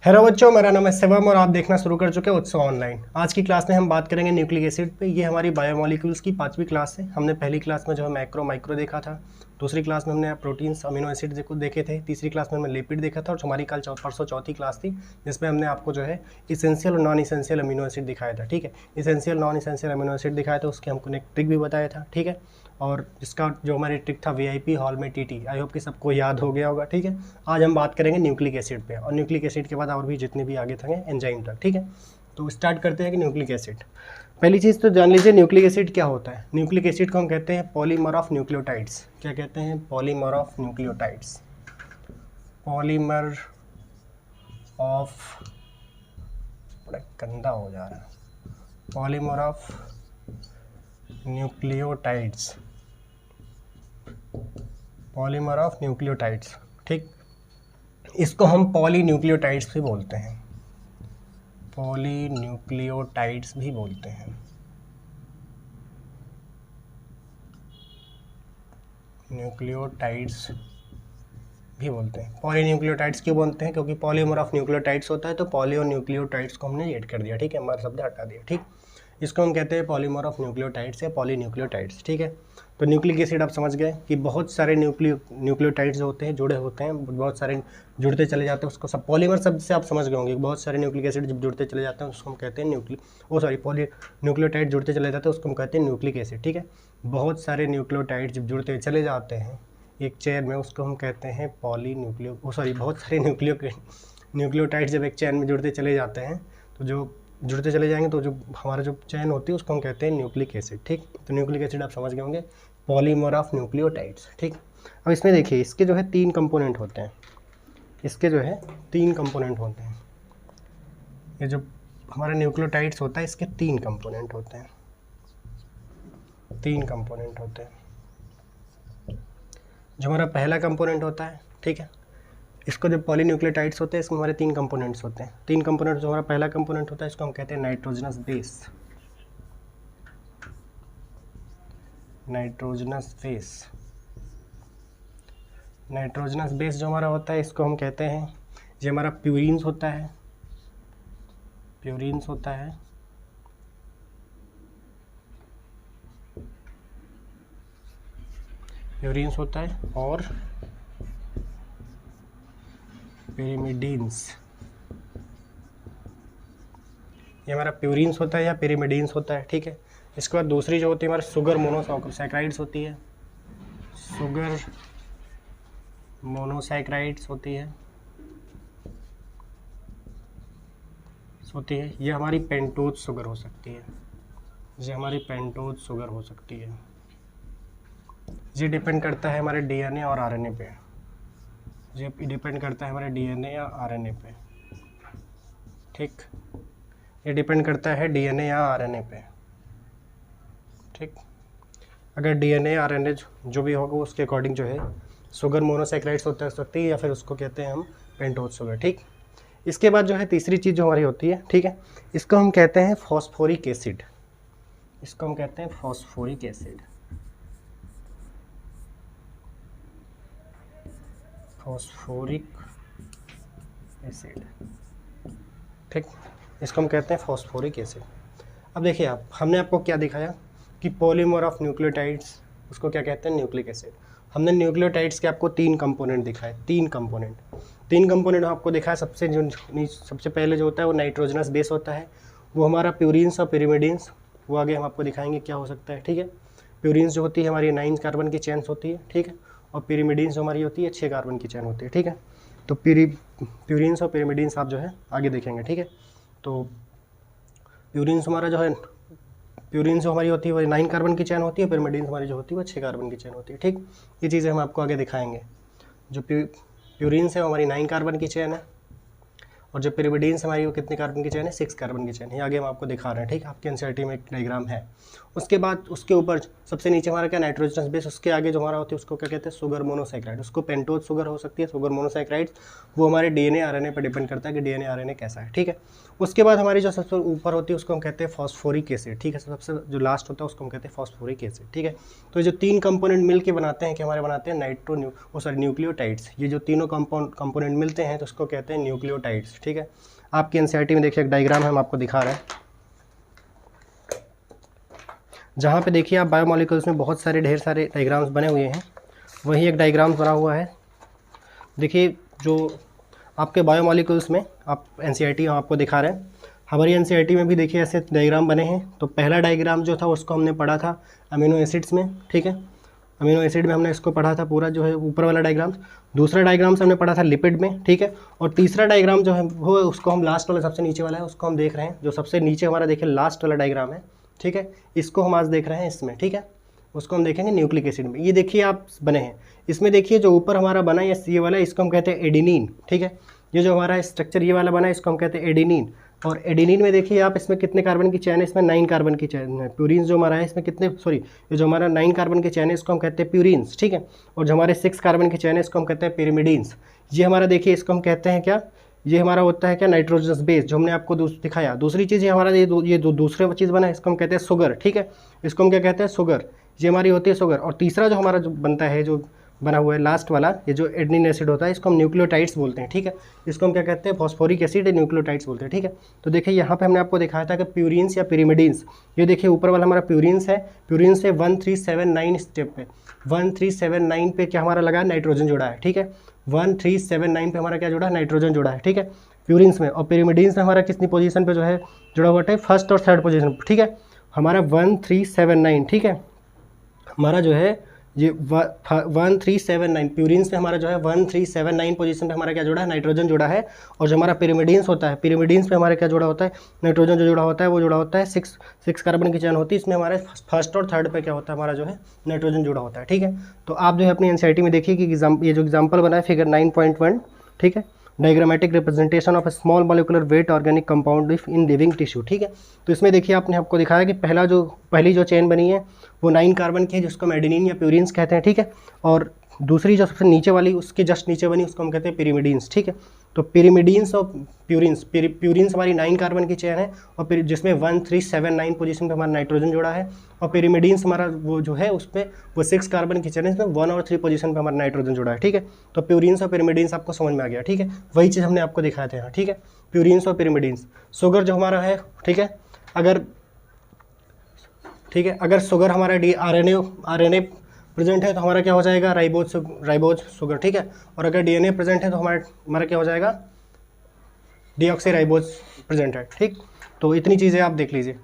Hello बच्चों, मेरा नाम है शिवम और आप देखना शुरू कर चुके हैं उत्सव ऑनलाइन। आज की क्लास में हम बात करेंगे न्यूक्लिक एसिड पे। ये हमारी बायोमोलिक्यूल्स की 5वीं क्लास है। हमने पहली क्लास में जो है माइक्रो देखा था, दूसरी क्लास में हमने प्रोटीन्स अमीनो एसिड देखे थे, तीसरी क्लास में हमने लिपिड देखा था और हमारी कल परसों चौथी क्लास थी जिसमें हमने आपको जो है इसेंशियल और नॉन इसेंशियल अमीनो एसिड दिखाया था। ठीक है, essential non essential amino acid दिखाया था, उसके हमको एक ट्रिक भी बताया था। ठीक है, और इसका जो हमारी ट्रिक था वीआईपी हॉल में टीटी, आई होप कि सबको याद हो गया होगा। ठीक है, आज हम बात करेंगे न्यूक्लिक एसिड पे और न्यूक्लिक एसिड के बाद और भी जितने भी आगे थे एंजाइम तक। ठीक है, तो स्टार्ट करते हैं कि न्यूक्लिक एसिड। पहली चीज़ तो जान लीजिए न्यूक्लिक एसिड क्या होता है। न्यूक्लिक एसिड को हम कहते हैं पॉलीमर ऑफ न्यूक्लियोटाइड्स। क्या कहते हैं? Polymer of nucleotides. Polymer of, बड़ा गंदा हो जा रहा है, polymer of nucleotides. Polymer of nucleotides. ठीक, इसको हम पॉलीन्यूक्लियोटाइड्स भी बोलते हैं, पॉलीन्यूक्लियोटाइड्स भी बोलते हैं। न्यूक्लियोटाइड्स भी बोलते हैं। पॉलीन्यूक्लियोटाइड्स क्यों बोलते हैं? क्योंकि पॉलीमर ऑफ न्यूक्लियोटाइड्स होता है तो पॉली और न्यूक्लियोटाइड्स को हमने ऐड कर दिया। ठीक है, हमारा शब्द हटा दिया। ठीक, इसको हम कहते हैं पॉलीमर ऑफ न्यूक्लियोटाइड्स या पॉलीन्यूक्लियोटाइड्स। ठीक है, तो न्यूक्लिक एसिड आप समझ गए कि बहुत सारे न्यूक्लियोटाइड्स जो होते हैं जुड़े होते हैं, बहुत सारे जुड़ते चले जाते हैं। उसको सब पॉलीमर शब्द से आप समझ गए होंगे, बहुत सारे न्यूक्लिक एसिड जब जुड़ते चले जाते हैं उसको हम कहते हैं पॉली न्यूक्लियोटाइड जुड़ते चले जाते हैं उसको हम कहते हैं न्यूक्लिक एसिड। ठीक है, बहुत सारे न्यूक्लियोटाइड जब जुड़ते चले जाते हैं एक चेन में उसको हम कहते हैं बहुत सारे न्यूक्लियोटाइड जब एक चेन में जुड़ते चले जाते हैं तो जो जुड़ते चले जाएंगे तो जो हमारा जो चेन होती है उसको हम कहते हैं न्यूक्लिक एसिड। ठीक, तो न्यूक्लिक एसिड आप समझ गए होंगे, पॉलीमर ऑफ न्यूक्लियोटाइड्स। ठीक, अब इसमें देखिए इसके जो है 3 कंपोनेंट होते हैं। इसके जो है 3 कंपोनेंट होते हैं। ये जो हमारा न्यूक्लियोटाइड्स होता है इसके 3 कंपोनेंट होते हैं। 3 कंपोनेंट होते हैं। जो हमारा पहला कंपोनेंट होता है, ठीक है, इसको जो पॉलीन्यूक्लियोटाइड्स होते हैं इसमें हमारे 3 कंपोनेंट्स होते हैं। 3 कंपोनेंट, जो हमारा पहला कंपोनेंट होता है इसको हम कहते हैं nitrogenous base. Nitrogenous base. Nitrogenous base जो हमारा होता है इसको हम कहते हैं, ये हमारा प्यूरिन्स होता है। प्यूरिन्स होता है। प्यूरिन्स होता है और पिरिमिडीन्स। ये हमारा प्यूरिन्स होता है या पिरिमिडीन्स होता है। ठीक है, इसके बाद दूसरी जो होती है हमारी शुगर मोनोसैक्राइड्स होती है। शुगर मोनोसैक्राइड्स होती है। ये हमारी पेंटोज शुगर हो सकती है। ये हमारी पेंटोज शुगर हो सकती है। ये डिपेंड करता है हमारे डीएनए और आरएनए पे। ये डिपेंड करता है हमारे डीएनए या आरएनए पे। ठीक, ये डिपेंड करता है डीएनए या आरएनए पे। ठीक, अगर डीएनए आरएनए जो भी होगा उसके अकॉर्डिंग जो है शुगर मोनोसैक्राइड्स होता है सकती है या फिर उसको कहते हैं हम पेंटोज शुगर। ठीक, इसके बाद जो है तीसरी चीज़ जो हमारी होती है, ठीक है, इसको हम कहते हैं फॉस्फोरिक एसिड। इसको हम कहते हैं फॉस्फोरिक एसिड। Phosphoric acid. ठीक, इसको हम कहते हैं फॉस्फोरिक एसिड। अब देखिए आप, हमने आपको क्या दिखाया कि पॉलीमर ऑफ न्यूक्लियोटाइड्स उसको क्या कहते हैं? Nucleic acid. हमने न्यूक्लियोटाइड्स के आपको 3 कंपोनेंट दिखाए। 3 कंपोनेंट आपको दिखाया। सबसे पहले जो होता है वो नाइट्रोजनस बेस होता है, वो हमारा प्यूरिन्स और पिरिमिडीन्स, वो आगे हम आपको दिखाएंगे क्या हो सकता है। ठीक है, प्यूरिन्स जो होती है हमारी 9 कार्बन की चेन्स होती है। ठीक है, और पिरिमिडीन्स जो हमारी होती है 6 कार्बन की चेन होती है। ठीक है, तो प्यूरिन्स और पिरिमिडीन्स आप जो है आगे देखेंगे। ठीक है, तो प्यूरिन्स हमारा जो है, प्यूरिन्स जो हमारी होती है वो 9 कार्बन की चेन होती है, पिरिमिडीन्स हमारी जो होती है वो 6 कार्बन की चेन होती है। ठीक, ये चीज़ें हम आपको आगे दिखाएंगे। जो प्यूरिन्स है वो हमारी 9 कार्बन की चेन है और जो पिरिमिडीन्स हमारी वो कितने कार्बन की चेन है? 6 कार्बन की चेन है। आगे हम आपको दिखा रहे हैं। ठीक, आपके एनसीईआरटी में एक डायग्राम है। उसके बाद उसके ऊपर सबसे नीचे हमारा क्या? Nitrogenous base. उसके आगे जो हमारा होती है उसको क्या कहते हैं? Sugar monosaccharide. उसको पेंटोज शुगर हो सकती है। शुगर मोनोसैक्राइड्स वो हमारे डीएनए आरएनए पर डिपेंड करता है कि डीएनए आरएनए कैसा है। ठीक है, उसके बाद हमारी जो सबसे ऊपर होती है उसको हम कहते हैं फॉस्फोरिक एसिड। ठीक है, सबसे जो लास्ट होता है उसको हम कहते हैं फॉस्फोरिक एसिड। ठीक है, तो जो 3 कंपोनेंट मिल के बनाते हैं कि हमारे बनाते हैं न्यूक्लियोटाइड्स। ये जो तीनों कंपोनेंट मिलते हैं तो उसको कहते हैं न्यूक्लियोटाइड्स। ठीक है। आपकी एनसीईआरटी में देखिए एक डायग्राम हम आपको दिखा रहे हैं, जहाँ पे देखिए आप बायोमोलिक्यूल्स में बहुत सारे ढेर सारे डायग्राम्स बने हुए हैं, वही एक डायग्राम बना हुआ है। देखिए जो आपके बायोमोलिक्यूल्स में आप एनसीईआरटी आपको दिखा रहे हैं, हमारी एनसीईआरटी में भी देखिए ऐसे डायग्राम बने हैं। तो पहला डायग्राम जो था उसको हमने पढ़ा था अमीनो एसिड्स में, ठीक है, अमीनो एसिड में हमने इसको पढ़ा था पूरा जो है ऊपर वाला डायग्राम। दूसरा डायग्राम से हमने पढ़ा था लिपिड में, ठीक है। और तीसरा डायग्राम जो है वो उसको हम लास्ट वाला सबसे नीचे वाला है उसको हम देख रहे हैं, जो सबसे नीचे हमारा देखिए लास्ट वाला डायग्राम है, ठीक है, इसको हम आज देख रहे हैं इसमें, ठीक है। उसको हम देखेंगे न्यूक्लिक एसिड में। ये देखिए आप बने हैं, इसमें देखिए जो ऊपर हमारा बना है ये वाला, इसको हम कहते हैं एडिनिन, ठीक है। ये जो हमारा स्ट्रक्चर ये वाला बना है इसको हम कहते हैं एडिनिन। और एडिनिन में देखिए आप इसमें कितने कार्बन की चैन है, इसमें 9 कार्बन की चैन है। प्यूरिन्स जो हमारा है इसमें कितने, सॉरी, ये जो हमारा 9 कार्बन की चैन है इसको हम कहते हैं प्यूरिन्स, ठीक है। और जो हमारे 6 कार्बन की चैन है इसको हम कहते हैं पिरिमिडीन्स। ये हमारा देखिए इसको हम कहते हैं क्या, ये हमारा होता है क्या, नाइट्रोजनस बेस, जो हमने आपको दिखाया। दूसरी चीज़ ये हमारा ये दूसरे चीज़ बना है इसको हम कहते हैं शुगर, ठीक है, इसको हम क्या कहते हैं, शुगर, ये हमारी होती है शुगर। और तीसरा जो हमारा जो बनता है, जो बना हुआ है लास्ट वाला, ये जो एडेनिन एसिड होता है इसको हम न्यूक्लियोटाइड्स बोलते हैं, ठीक है। इसको हम क्या कहते हैं, फॉस्फोरिक एसिड न्यूक्लियोटाइड्स बोलते हैं, ठीक है। तो देखिए यहाँ पे हमने आपको दिखाया था कि प्यूरिन्स या पिरिमिडीन्स, ये देखिए ऊपर वाला हमारा प्यूरिन्स है, प्यूरिन्स से 1379 स्टेप पे 1379 पे क्या हमारा लगा, नाइट्रोजन जुड़ा है, ठीक है। 1379 पे हमारा क्या जुड़ा है, नाइट्रोजन जुड़ा है, ठीक है, प्यूरिन्स में। और पिरिमिडीन्स में हमारा कितनी पोजीशन पे जो है जुड़ा हुआ है, फर्स्ट और थर्ड पोजीशन, ठीक है। हमारा 1379, ठीक है, हमारा जो है ये 1379 प्यूरिन्स में हमारा जो है 1379 पोजीशन पे हमारा क्या जुड़ा है, नाइट्रोजन जुड़ा है। और जो हमारा पिरिमिडीन्स होता है, पिरिमिडीन्स पे हमारा क्या जुड़ा होता है, नाइट्रोजन जो जुड़ा होता है वो जुड़ा होता है 6 कार्बन की चैन होती है, इसमें हमारे फर्स्ट और थर्ड पे क्या होता है, हमारा जो है नाइट्रोजन जुड़ा होता है, ठीक है। तो आप जो है अपनी एनसीईआरटी में देखिए कि ये जो एग्जाम्पल बना है फिगर 9.1, ठीक है, diagrammatic representation of A small molecular weight organic compound in living tissue, ठीक है। तो इसमें देखिए आपने आपको दिखाया कि पहली जो चेन बनी है वो 9 कार्बन की है, जिसको हम एडेनिन या प्यूरिन्स कहते हैं, ठीक है। और दूसरी जो सबसे नीचे वाली उसके जस्ट नीचे बनी उसको हम कहते हैं पिरिमिडीन्स, ठीक है। तो पिरिमिडीन्स और प्यूरिन्स हमारी 9 कार्बन की चेन है, और जिसमें 1379 पोजीशन पे हमारा नाइट्रोजन जुड़ा है। और पिरिमिडीन्स हमारा वो जो है उस पर वो 6 कार्बन की चेन है, इसमें 1 और 3 पोजीशन पे हमारा नाइट्रोजन जुड़ा है, ठीक है। तो प्यूरिन्स और पिरिमिडीन्स आपको समझ में आ गया, ठीक है, वही चीज़ हमने आपको दिखाए थे यहाँ, ठीक है, प्यूरिन्स और पिरिमिडीन्स। शुगर जो हमारा है, ठीक है, अगर शुगर हमारा आरएनए प्रेजेंट है तो हमारा क्या हो जाएगा, राइबोज शुगर, ठीक है। और अगर डीएनए प्रेजेंट है तो हमारा क्या हो जाएगा, डीऑक्सीराइबोज प्रेजेंट है, ठीक। तो इतनी चीज़ें आप देख लीजिए।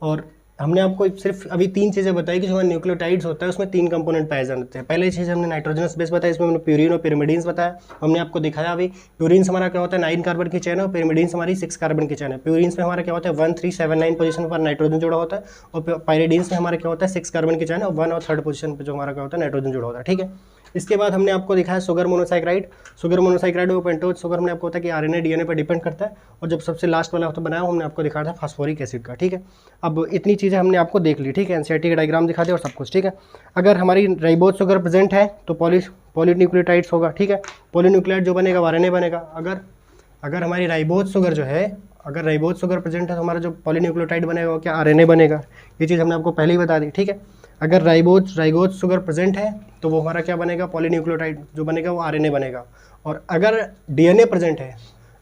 और हमने आपको सिर्फ अभी 3 चीज़ें बताई कि जो हमारे न्यूक्लियोटाइड्स होता है उसमें 3 कंपोनेंट पाए जाते हैं। पहले चीज़ हमने नाइट्रोजनस बेस बताया, इसमें हमने प्यूरिन और पिरिमिडीन्स बताया, हमने आपको दिखाया अभी। प्यूरिन्स हमारा क्या होता है, 9 कार्बन की चेन है, और पिरिमिडीन्स हमारी 6 कार्बन की चेन है। प्यूरिन्स में हमारा क्या होता है 1379 पोजीशन पर नाइट्रोजन जुड़ा होता है, और पायरिडीन्स में हमारा क्या होता है 6 कार्बन की चेन है, और 1 और 3rd पोजीशन पर जो हमारा क्या होता है नाइट्रोजन जुड़ा होता है, ठीक है। इसके बाद हमने आपको दिखाया शुगर मोनोसाइक्राइड और पेंटोज शुगर हमने आपको होता है कि आरएनए डीएनए पर डिपेंड करता है। और जब सबसे लास्ट वाला होता बनाया हमने आपको दिखाया था फास्फोरिक एसिड का, ठीक है। अब इतनी चीज़ें हमने आपको देख ली, ठीक है, एनसीईआरटी का डायग्राम दिखा दिया और सब कुछ, ठीक है। अगर हमारी राइबोज शुगर प्रेजेंट है तो पॉलीन्यूक्लियोटाइड्स होगा, ठीक है, पॉलीन्यूक्लियोटाइड जो बनेगा आरएनए बनेगा। अगर हमारी राइबोज शुगर जो है, अगर राइबोज शुगर प्रेजेंट है तो हमारा जो पॉलीन्यूक्लियोटाइड बनेगा वो क्या, आरएनए बनेगा। ये चीज़ हमने आपको पहले ही बता दी, ठीक है। अगर राइबोज शुगर प्रेजेंट है तो वो हमारा क्या बनेगा, पॉलीन्यूक्लियोटाइड जो बनेगा वो आरएनए बनेगा। और अगर डीएनए प्रेजेंट है,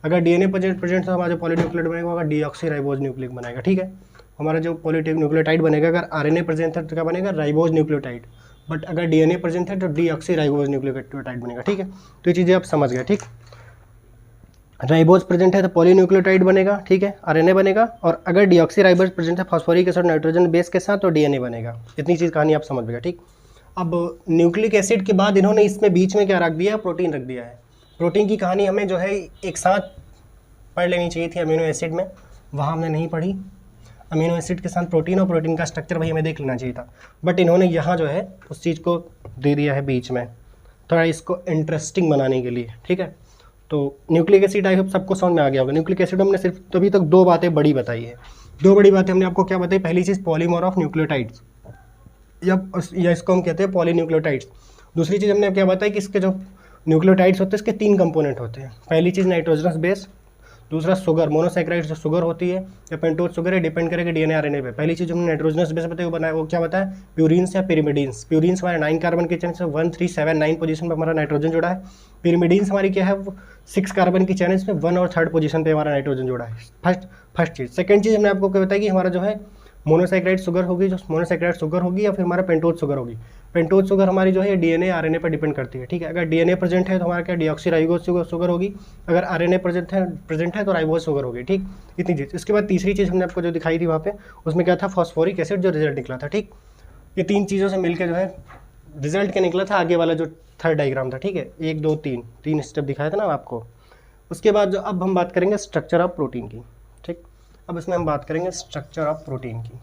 अगर डीएनए प्रेजेंट है तो हमारा जो पॉलीन्यूक्लियोटाइड बनेगा वो डीऑक्सीराइबोज न्यूक्लिक बनेगा, ठीक है। हमारा जो पॉलीन्यूक्लियोटाइड बनेगा, अगर आरएनए प्रेजेंट है तो क्या बनेगा, राइबोज न्यूक्लियोटाइड। बट अगर डीएनए प्रेजेंट है तो डीऑक्सीराइबोज न्यूक्लियोटाइड बनेगा, ठीक है। तो ये चीज़ें आप समझ गए, ठीक। राइबोज प्रेजेंट है तो पॉलीन्यूक्लियोटाइड बनेगा, ठीक है, आरएनए बनेगा। और अगर डीऑक्सीराइबोज प्रेजेंट है फॉस्फोरिक एसिड नाइट्रोजन बेस के साथ तो डीएनए बनेगा। इतनी चीज़ कहानी आप समझ गए, ठीक। अब न्यूक्लिक एसिड के बाद इन्होंने इसमें बीच में क्या रख दिया, प्रोटीन रख दिया है। प्रोटीन की कहानी हमें जो है एक साथ पढ़ लेनी चाहिए थी अमीनो एसिड में, वहाँ हमने नहीं पढ़ी। अमीनो एसिड के साथ प्रोटीन और प्रोटीन का स्ट्रक्चर भाई हमें देख लेना चाहिए था, बट इन्होंने यहाँ जो है उस चीज़ को दे दिया है बीच में, थोड़ा इसको इंटरेस्टिंग बनाने के लिए, ठीक है। तो न्यूक्लिक एसिड आई होप सबको समझ में आ गया होगा। न्यूक्लिक एसिड हमने सिर्फ अभी तक 2 बातें बड़ी बताई है। 2 बड़ी बातें हमने आपको क्या बताई, पहली चीज़ पॉलीमर ऑफ न्यूक्लियोटाइड्स, या इसको हम कहते हैं पॉलीन्यूक्लियोटाइड्स। दूसरी चीज़ हमने क्या बताई कि इसके जो न्यूक्लियोटाइड्स होते हैं इसके 3 कंपोनेंट होते हैं। पहली चीज़ नाइट्रोजनस बेस, दूसरा शुगर, मोनोसैकेराइड जो शुगर होती है या पेंटोज शुगर है, डिपेंड करेगा डीएनए आरएनए पे। पहली चीज हमने नाइट्रोजनस बेस बताया, वो बनाया, वो क्या बताया, प्यूरिन्स या पिरिमिडीन्स। प्यूरिन्स हमारे 9 कार्बन के चेन से 1379 पोजीशन पे हमारा नाइट्रोजन जुड़ा है। पिरिमिडीन्स हमारी क्या है, 6 कार्बन की चैन में 1 और 3rd पोजीशन पे हमारा नाइट्रोजन जुड़ा है। फर्स्ट चीज। सेकंड चीज हमने आपको क्या बताया कि हमारा जो है मोनोसैकेराइड शुगर होगी, जो मोनोसैकेराइड शुगर होगी या फिर हमारा पेंटोज शुगर होगी। पेंटोज शुगर हमारी जो है डीएनए आरएनए पर डिपेंड करती है, ठीक है। अगर डीएनए प्रेजेंट है तो हमारा क्या डीऑक्सीराइबोज शुगर होगी, अगर आरएनए प्रेजेंट है तो राइबोज शुगर होगी, ठीक। इतनी चीज़। इसके बाद तीसरी चीज़ हमने आपको जो दिखाई थी वहाँ पे, उसमें क्या था, फॉस्फोरिक एसिड जो रिजल्ट निकला था, ठीक। ये 3 चीज़ों से मिलकर जो है रिजल्ट क्या निकला था, आगे वाला जो थर्ड डायग्राम था, ठीक है। 1 2 3 स्टेप दिखाया था ना आपको। उसके बाद जो अब हम बात करेंगे स्ट्रक्चर ऑफ प्रोटीन की, ठीक। अब इसमें हम बात करेंगे स्ट्रक्चर ऑफ प्रोटीन की।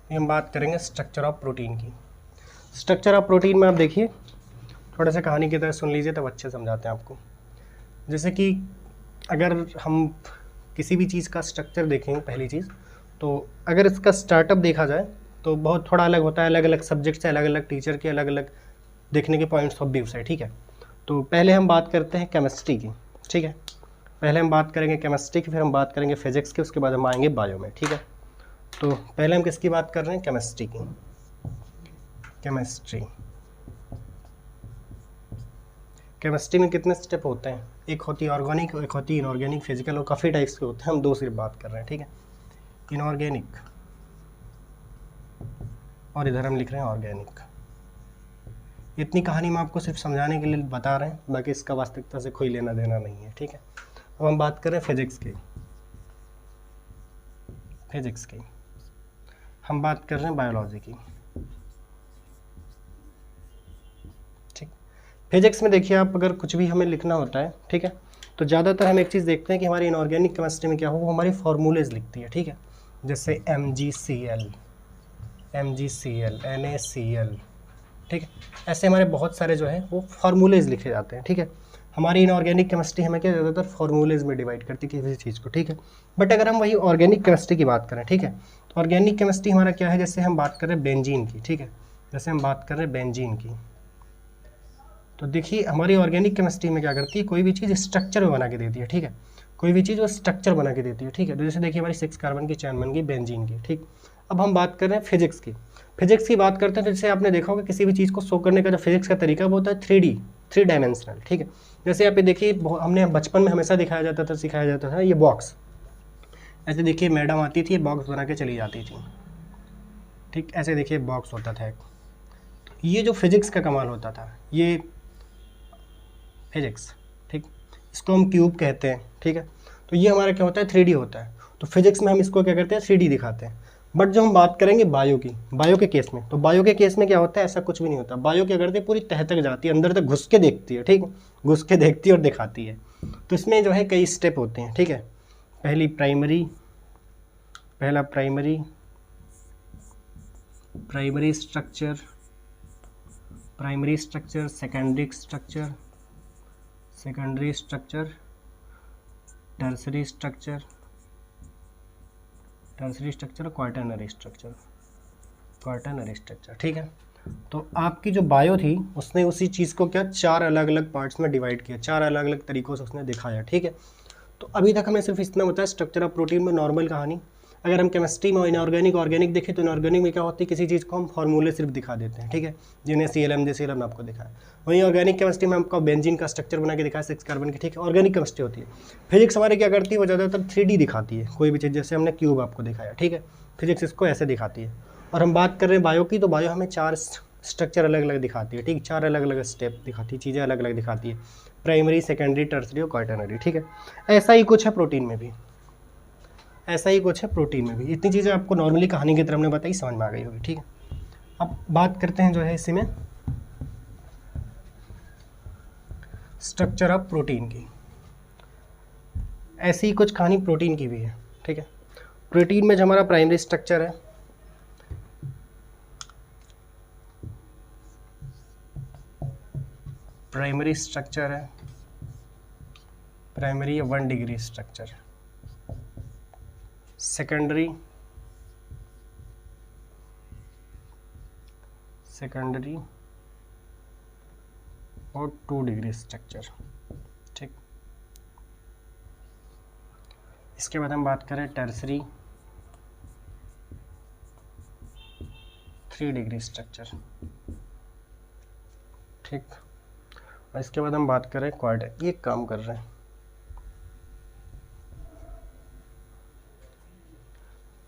हम बात करेंगे स्ट्रक्चर ऑफ प्रोटीन की। स्ट्रक्चर ऑफ प्रोटीन में आप देखिए, थोड़ा सा कहानी की तरह सुन लीजिए तब अच्छे समझाते हैं आपको। जैसे कि अगर हम किसी भी चीज़ का स्ट्रक्चर देखेंगे, पहली चीज़ तो अगर इसका स्टार्टअप देखा जाए तो बहुत थोड़ा अलग होता है, अलग अलग सब्जेक्ट से, अलग अलग टीचर के अलग अलग देखने के पॉइंट्स ऑफ व्यू से, ठीक है। तो पहले हम बात करते हैं केमिस्ट्री की, ठीक है। पहले हम बात करेंगे केमिस्ट्री की, फिर हम बात करेंगे फिजिक्स की, उसके बाद हम आएंगे बायो में, ठीक है। तो पहले हम किसकी बात कर रहे हैं, केमिस्ट्री की। केमिस्ट्री में कितने स्टेप होते हैं, एक होती है ऑर्गेनिक, एक होती है इनऑर्गेनिक, फिजिकल, और काफ़ी टाइप्स के होते हैं, हम 2 सिर्फ बात कर रहे हैं, ठीक है। इनऑर्गेनिक और इधर हम लिख रहे हैं ऑर्गेनिक। इतनी कहानी मैं आपको सिर्फ समझाने के लिए बता रहे हैं, बाकी इसका वास्तविकता से कोई लेना देना नहीं है, ठीक है। अब हम बात कर रहे हैं फिजिक्स की। हम बात कर रहे हैं बायोलॉजी की, ठीक। फिजिक्स में देखिए आप, अगर कुछ भी हमें लिखना होता है, ठीक है, तो ज़्यादातर हम एक चीज़ देखते हैं कि हमारी इनऑर्गेनिक केमिस्ट्री में क्या हो, वो हमारी फॉर्मूलेज लिखती है, ठीक है। जैसे MgCl, NaCl, ठीक है। ऐसे हमारे बहुत सारे जो है वो फार्मूलेज लिखे जाते हैं, ठीक है। हमारी इनऑर्गेनिक केमिस्ट्री हमें क्या ज़्यादातर फार्मूलेज में डिवाइड करती है किसी चीज़ को, ठीक है। बट अगर हम वही ऑर्गेनिक केमिस्ट्री की बात करें, ठीक है, तो ऑर्गेनिक केमिस्ट्री हमारा क्या है, जैसे हम बात कर रहे हैं बेंजीन की, ठीक है, जैसे हम बात कर रहे हैं बेंजीन की, तो देखिए हमारी ऑर्गेनिक केमिस्ट्री में क्या करती है, कोई भी चीज़ स्ट्रक्चर में बना के देती है, ठीक है। कोई भी चीज़ वो स्ट्रक्चर बना के देती है, ठीक है। तो जैसे देखिए हमारी 6 कार्बन की चैन बन गई बेंजीन की, ठीक। अब हम बात कर रहे हैं फिजिक्स की। फिजिक्स की बात करते हैं तो जैसे आपने देखा होगा किसी भी चीज़ को शो करने का जो फिजिक्स का तरीका वो होता है 3 डायमेंशनल, ठीक है। जैसे आप ये देखिए, हमने बचपन में हमेशा सिखाया जाता था ये बॉक्स। ऐसे देखिए मैडम आती थी, बॉक्स बना के चली जाती थी, ठीक। ऐसे देखिए बॉक्स होता था एक। ये जो फिजिक्स का कमाल होता था, ये फिजिक्स, ठीक, इसको हम क्यूब कहते हैं, ठीक है। तो ये हमारा क्या होता है, 3D होता है। तो फिजिक्स में हम इसको क्या करते हैं, 3D दिखाते हैं। बट जो हम बात करेंगे बायो की, बायो के केस में, तो बायो के केस में क्या होता है, ऐसा कुछ भी नहीं होता। बायो क्या करती है, पूरी तह तक जाती है, अंदर तक घुस के देखती है, ठीक, घुस के देखती है और दिखाती है। तो इसमें जो है कई स्टेप होते हैं, ठीक है। पहला primary structure, secondary structure, tertiary structure और क्वार्टरनरी स्ट्रक्चर, ठीक है। तो आपकी जो बायो थी उसने उसी चीज़ को क्या 4 अलग अलग पार्ट्स में डिवाइड किया, 4 अलग अलग तरीक़ों से उसने दिखाया, ठीक है। तो अभी तक हमने सिर्फ इतना बताया स्ट्रक्चर ऑफ प्रोटीन में, नॉर्मल कहानी। अगर हम केमिस्ट्री में इनऑर्गेनिक देखें तो इनऑर्गेनिक में क्या होती है, किसी चीज़ को हम फार्मूले सिर्फ दिखा देते हैं, ठीक है। NaCl MgCl आपको दिखाया। वहीं ऑर्गेनिक केमिस्ट्री में आपको बेंजीन का स्ट्रक्चर बना के दिखाया 6 कार्बन की, ठीक है। ऑर्गेनिक केमिस्ट्री होती है। फिजिक्स हमारे क्या करती है, वो ज़्यादातर 3D दिखाती है कोई भी चीज़, जैसे हमने क्यूब आपको दिखाया, ठीक है। फिजिक्स इसको ऐसे दिखाती है। और हम बात कर रहे हैं बायो की, तो बायो हमें 4 स्ट्रक्चर अलग अलग दिखाती है, ठीक, 4 अलग अलग स्टेप दिखाती है, चीज़ें अलग अलग दिखाती है, प्राइमरी, सेकेंडरी, टर्सरी और क्वार्टरनरी, ठीक है। ऐसा ही कुछ है प्रोटीन में भी, इतनी चीज़ें आपको नॉर्मली कहानी की तरह हमने बताई, समझ में आ गई होगी, ठीक है। अब बात करते हैं जो है इसी में स्ट्रक्चर ऑफ प्रोटीन की। ऐसी ही कुछ कहानी प्रोटीन की भी है, ठीक है। प्रोटीन में जो हमारा प्राइमरी स्ट्रक्चर है, प्राइमरी या 1 डिग्री स्ट्रक्चर, सेकेंडरी सेकेंडरी और 2 डिग्री स्ट्रक्चर। ठीक, इसके बाद हम बात करें टर्सरी 3 डिग्री स्ट्रक्चर। ठीक, और इसके बाद हम बात करें क्वार्टर, ये काम कर रहे हैं।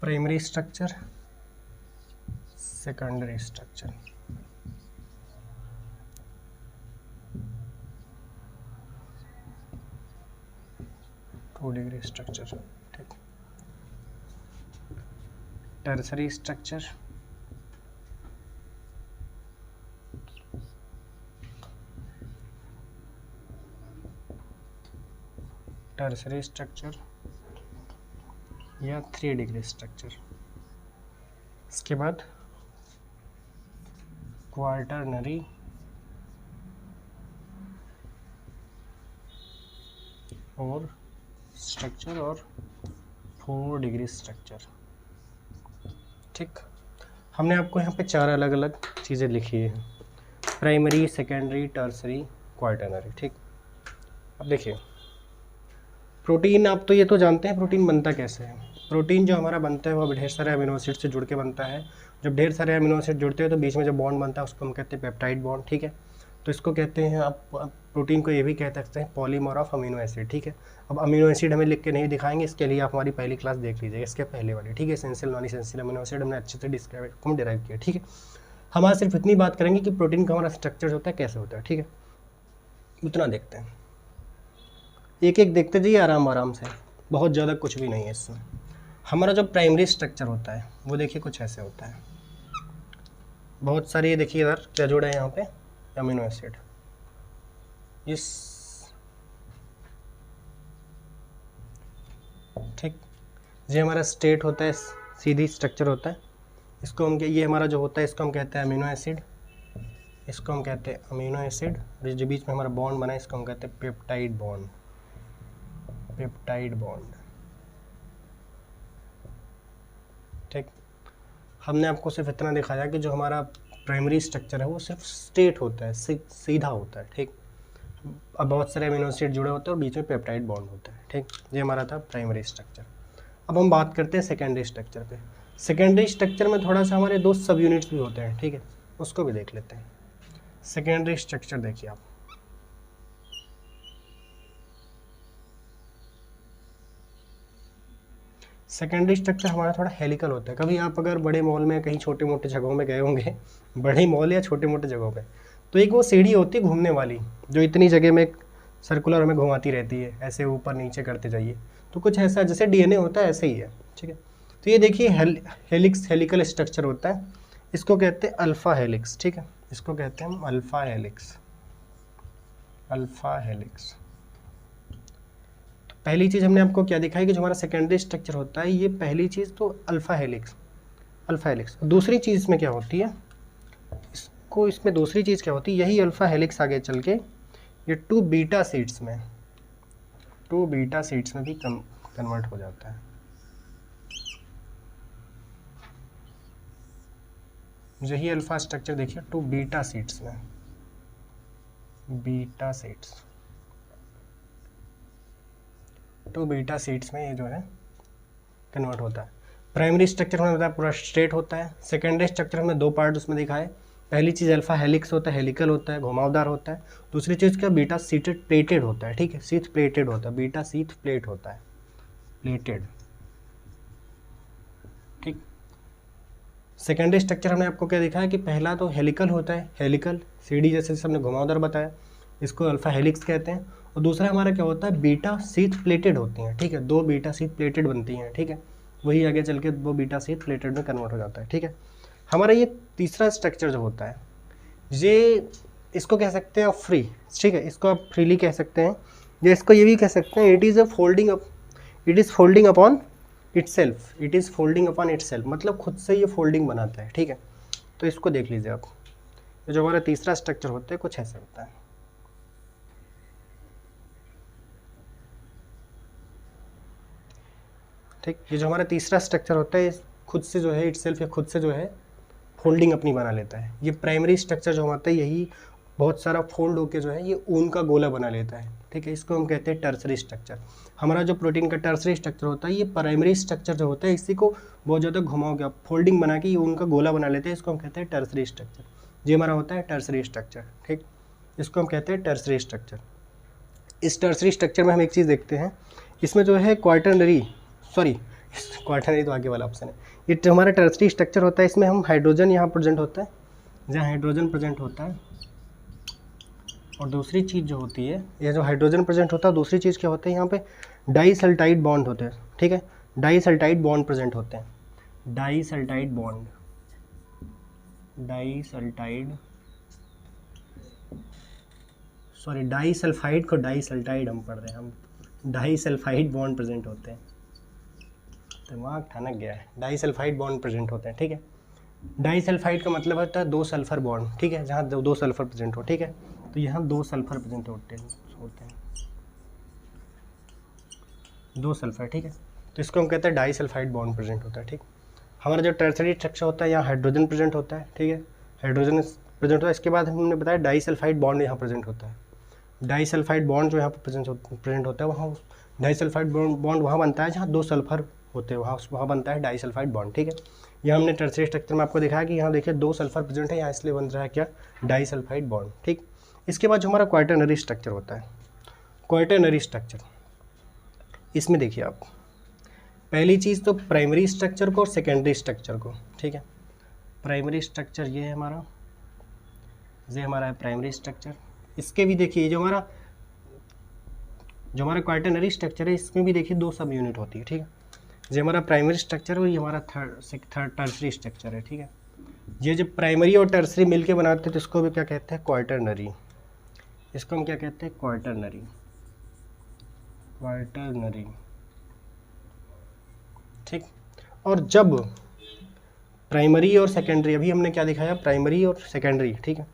Primary structure, secondary structure. Two degree structure. ठीक, टर्सरी स्ट्रक्चर, टर्सरी स्ट्रक्चर या 3 डिग्री स्ट्रक्चर। इसके बाद क्वार्टरनरी और स्ट्रक्चर और 4 डिग्री स्ट्रक्चर। ठीक, हमने आपको यहाँ पे 4 अलग अलग चीज़ें लिखी हैं, प्राइमरी, सेकेंडरी, टर्सरी, क्वार्टरनरी। ठीक, अब देखिए प्रोटीन, आप तो ये तो जानते हैं प्रोटीन बनता कैसे है। प्रोटीन जो हमारा बनता है वो ढेर सारे अमीनो एसिड से जुड़ के बनता है। जब ढेर सारे अमीनो एसिड जुड़ते हैं तो बीच में जब बॉन्ड बनता है उसको हम कहते हैं पेप्टाइड बॉन्ड। ठीक है, तो इसको कहते हैं, आप प्रोटीन को ये भी कह सकते हैं पॉलीमर ऑफ अमीनो एसिड। ठीक है, अब अमीनो एसिड हमें लिख के नहीं दिखाएंगे, इसके लिए आप हमारी पहली क्लास देख लीजिएगा, इसके पहले वाली। ठीक है, essential non essential amino acid हमने अच्छे से डिराइव किया। ठीक है, हम आज सिर्फ इतनी बात करेंगे कि प्रोटीन का हमारा स्ट्रक्चर होता है कैसे होता है। ठीक है, उतना देखते हैं, एक एक देखते जाइए आराम आराम से, बहुत ज़्यादा कुछ भी नहीं है इसमें। हमारा जो प्राइमरी स्ट्रक्चर होता है वो देखिए कुछ ऐसे होता है। बहुत सारी, ये देखिए इधर क्या जोड़ा है यहाँ पे, अमीनो एसिड। इस ठीक, ये हमारा स्टेट होता है, सीधी स्ट्रक्चर होता है। इसको हम, ये हमारा जो होता है इसको हम कहते हैं अमीनो एसिड, इसको हम कहते हैं अमीनो एसिड। जो बीच में हमारा बॉन्ड बना है इसको हम कहते हैं पेप्टाइड बॉन्ड, पेप्टाइड बॉन्ड। ठीक, हमने आपको सिर्फ इतना दिखाया कि जो हमारा प्राइमरी स्ट्रक्चर है वो सिर्फ स्टेट होता है, सीधा होता है। ठीक, अब बहुत सारे अमीनो एसिड जुड़े होते हैं और बीच में पेप्टाइड बॉन्ड होता है। ठीक, ये हमारा था प्राइमरी स्ट्रक्चर। अब हम बात करते हैं सेकेंडरी स्ट्रक्चर पे। सेकेंडरी स्ट्रक्चर में थोड़ा सा हमारे 2 सब यूनिट्स भी होते हैं। ठीक है, उसको भी देख लेते हैं। सेकेंडरी स्ट्रक्चर देखिए आप, सेकेंडरी स्ट्रक्चर हमारा थोड़ा हेलिकल होता है। कभी आप अगर बड़े मॉल में कहीं छोटे मोटे जगहों में गए होंगे, बड़े मॉल या छोटे मोटे जगहों पे, तो एक वो सीढ़ी होती है घूमने वाली, जो इतनी जगह में सर्कुलर में घुमाती रहती है, ऐसे ऊपर नीचे करते जाइए। तो कुछ ऐसा जैसे डीएनए होता है ऐसे ही है। ठीक है, तो ये देखिए हेलिक्स, हेलिकल स्ट्रक्चर होता है, इसको कहते हैं अल्फा हेलिक्स। ठीक है, इसको कहते हैं हम अल्फा हेलिक्स, अल्फा हेलिक्स। पहली चीज़ हमने आपको क्या दिखाई कि जो हमारा सेकेंडरी स्ट्रक्चर होता है, ये पहली चीज़ तो अल्फा हेलिक्स, अल्फा हेलिक्स। दूसरी चीज़ इसमें क्या होती है, इसमें दूसरी चीज़ क्या होती है, यही अल्फा हेलिक्स आगे चल के ये 2 बीटा सीड्स में, 2 बीटा सीड्स में भी कन्वर्ट हो जाता है। यही अल्फा स्ट्रक्चर देखिए 2 बीटा सीड्स में, बीटा सीड्स, 2 बीटा सीड्स में ये जो है कन्वर्ट होता है। प्राइमरी स्ट्रक्चर हमने बताया पूरा स्ट्रेट होता है। सेकेंडरी स्ट्रक्चर हमने 2 पार्ट उसमें दिखाए। पहली चीज़ अल्फा हेलिक्स होता है, हेलिकल होता है, घुमावदार होता है। दूसरी चीज़ क्या, बीटा सीटेड प्लेटेड होता है। ठीक है, सीथ प्लेटेड होता है, बीटा सीथ प्लेट होता है, प्लेटेड। ठीक, सेकेंडरी स्ट्रक्चर हमने आपको क्या दिखाया कि पहला तो हेलिकल होता है, हेलिकल सीढ़ी जैसे हमने घुमावदार बताया, इसको अल्फा हेलिक्स कहते हैं। और दूसरा हमारा क्या होता है, बीटा सीथ प्लेटेड होती हैं। ठीक है, 2 बीटा सीथ प्लेटेड बनती हैं। ठीक है, वही आगे चल के 2 बीटा सीथ प्लेटेड में कन्वर्ट हो जाता है। ठीक है, हमारा ये तीसरा स्ट्रक्चर जो होता है, ये इसको कह सकते हैं आप फ्री। ठीक है, इसको आप फ्रीली कह सकते हैं, या इसको ये भी कह सकते हैं it is a folding up, it is folding upon itself, it is folding upon itself, मतलब खुद से ये फोल्डिंग बनाता है। ठीक है, तो इसको देख लीजिए आप, जो हमारा तीसरा स्ट्रक्चर होता है कुछ ऐसे होता है। ठीक, ये जो हमारा तीसरा स्ट्रक्चर होता है खुद से जो है इटसेल्फ, या खुद से जो है फोल्डिंग अपनी बना लेता है। ये प्राइमरी स्ट्रक्चर जो होता है यही बहुत सारा फोल्ड होके जो है ये ऊन का गोला बना लेता है, ठीक है। इसको हम कहते हैं टर्सरी स्ट्रक्चर। हमारा जो प्रोटीन का टर्सरी स्ट्रक्चर होता है, ये प्राइमरी स्ट्रक्चर जो होता है इसी को बहुत ज़्यादा घुमाओ के फोल्डिंग बना के ये ऊन का गोला बना लेते हैं, इसको हम कहते हैं टर्सरी स्ट्रक्चर। ये हमारा होता है टर्सरी स्ट्रक्चर, ठीक, इसको हम कहते हैं टर्सरी स्ट्रक्चर। इस टर्सरी स्ट्रक्चर में हम एक चीज़ देखते हैं, इसमें जो है क्वार्टरनरी तो आगे वाला ऑप्शन है। ये जो हमारा टर्सरी स्ट्रक्चर होता है इसमें हम हाइड्रोजन यहाँ प्रेजेंट होता है, जहाँ हाइड्रोजन प्रेजेंट होता है, और दूसरी चीज़ जो होती है, ये जो हाइड्रोजन प्रेजेंट होता है, दूसरी चीज़ क्या होता है, यहाँ पे डाइसल्टाइड बॉन्ड होते हैं, ठीक है। डाइसल्टाइड बॉन्ड प्रेजेंट होते हैं, डाइसल्टाइड बॉन्ड, डाइसल्फाइड को डाइसल्टाइड हम पढ़ रहे हैं, हम डाइसल्फाइड बॉन्ड प्रेजेंट होते हैं, दिमाग ठनक गया है। डाइसल्फाइड बॉन्ड प्रेजेंट होते हैं, ठीक है। डाइसल्फाइड का मतलब होता है 2 सल्फर बॉन्ड, ठीक है, जहाँ 2 सल्फर प्रेजेंट हो, ठीक है। तो यहाँ 2 सल्फर प्रेजेंट होते हैं 2 सल्फर, ठीक है। तो इसको हम कहते हैं डाइसल्फाइड बॉन्ड प्रेजेंट होता है, ठीक। हमारा जो टर्सरी स्ट्रक्चर होता है यहाँ हाइड्रोजन प्रेजेंट होता है, ठीक है, हाइड्रोजन प्रेजेंट होता है। इसके बाद हमने बताया डाइसल्फाइड बॉन्ड यहाँ प्रेजेंट होता है। डाइसल्फाइड बॉन्ड जो यहाँ पर प्रेजेंट होता है, वहाँ डाइसल्फाइड बॉन्ड वहाँ बनता है जहाँ 2 सल्फर होते हैं, वहाँ बनता है डाइसल्फाइड बॉन्ड, ठीक है। यहाँ हमने टर्सरी स्ट्रक्चर में आपको दिखाया कि यहाँ देखिए 2 सल्फर प्रेजेंट है यहाँ, इसलिए बन रहा है क्या, डाइसल्फाइड बॉन्ड, ठीक। इसके बाद जो हमारा क्वार्टरनरी स्ट्रक्चर होता है, क्वार्टरनरी स्ट्रक्चर, इसमें देखिए आप पहली चीज़ तो प्राइमरी स्ट्रक्चर को और सेकेंडरी स्ट्रक्चर को, ठीक है। प्राइमरी स्ट्रक्चर ये है हमारा, ये हमारा है प्राइमरी स्ट्रक्चर। इसके भी देखिए जो हमारा क्वार्टरनरी स्ट्रक्चर है, इसमें भी देखिए 2 सब यूनिट होती है, ठीक है। ये हमारा प्राइमरी स्ट्रक्चर है और ये हमारा थर्ड टर्सरी स्ट्रक्चर है, ठीक है। ये जब प्राइमरी और टर्सरी मिलके बनाते हैं तो इसको भी क्या कहते हैं, क्वार्टरनरी। इसको हम क्या कहते हैं, क्वार्टरनरी, क्वार्टरनरी, ठीक। और जब प्राइमरी और सेकेंडरी, अभी हमने क्या दिखाया, प्राइमरी और सेकेंडरी, ठीक है।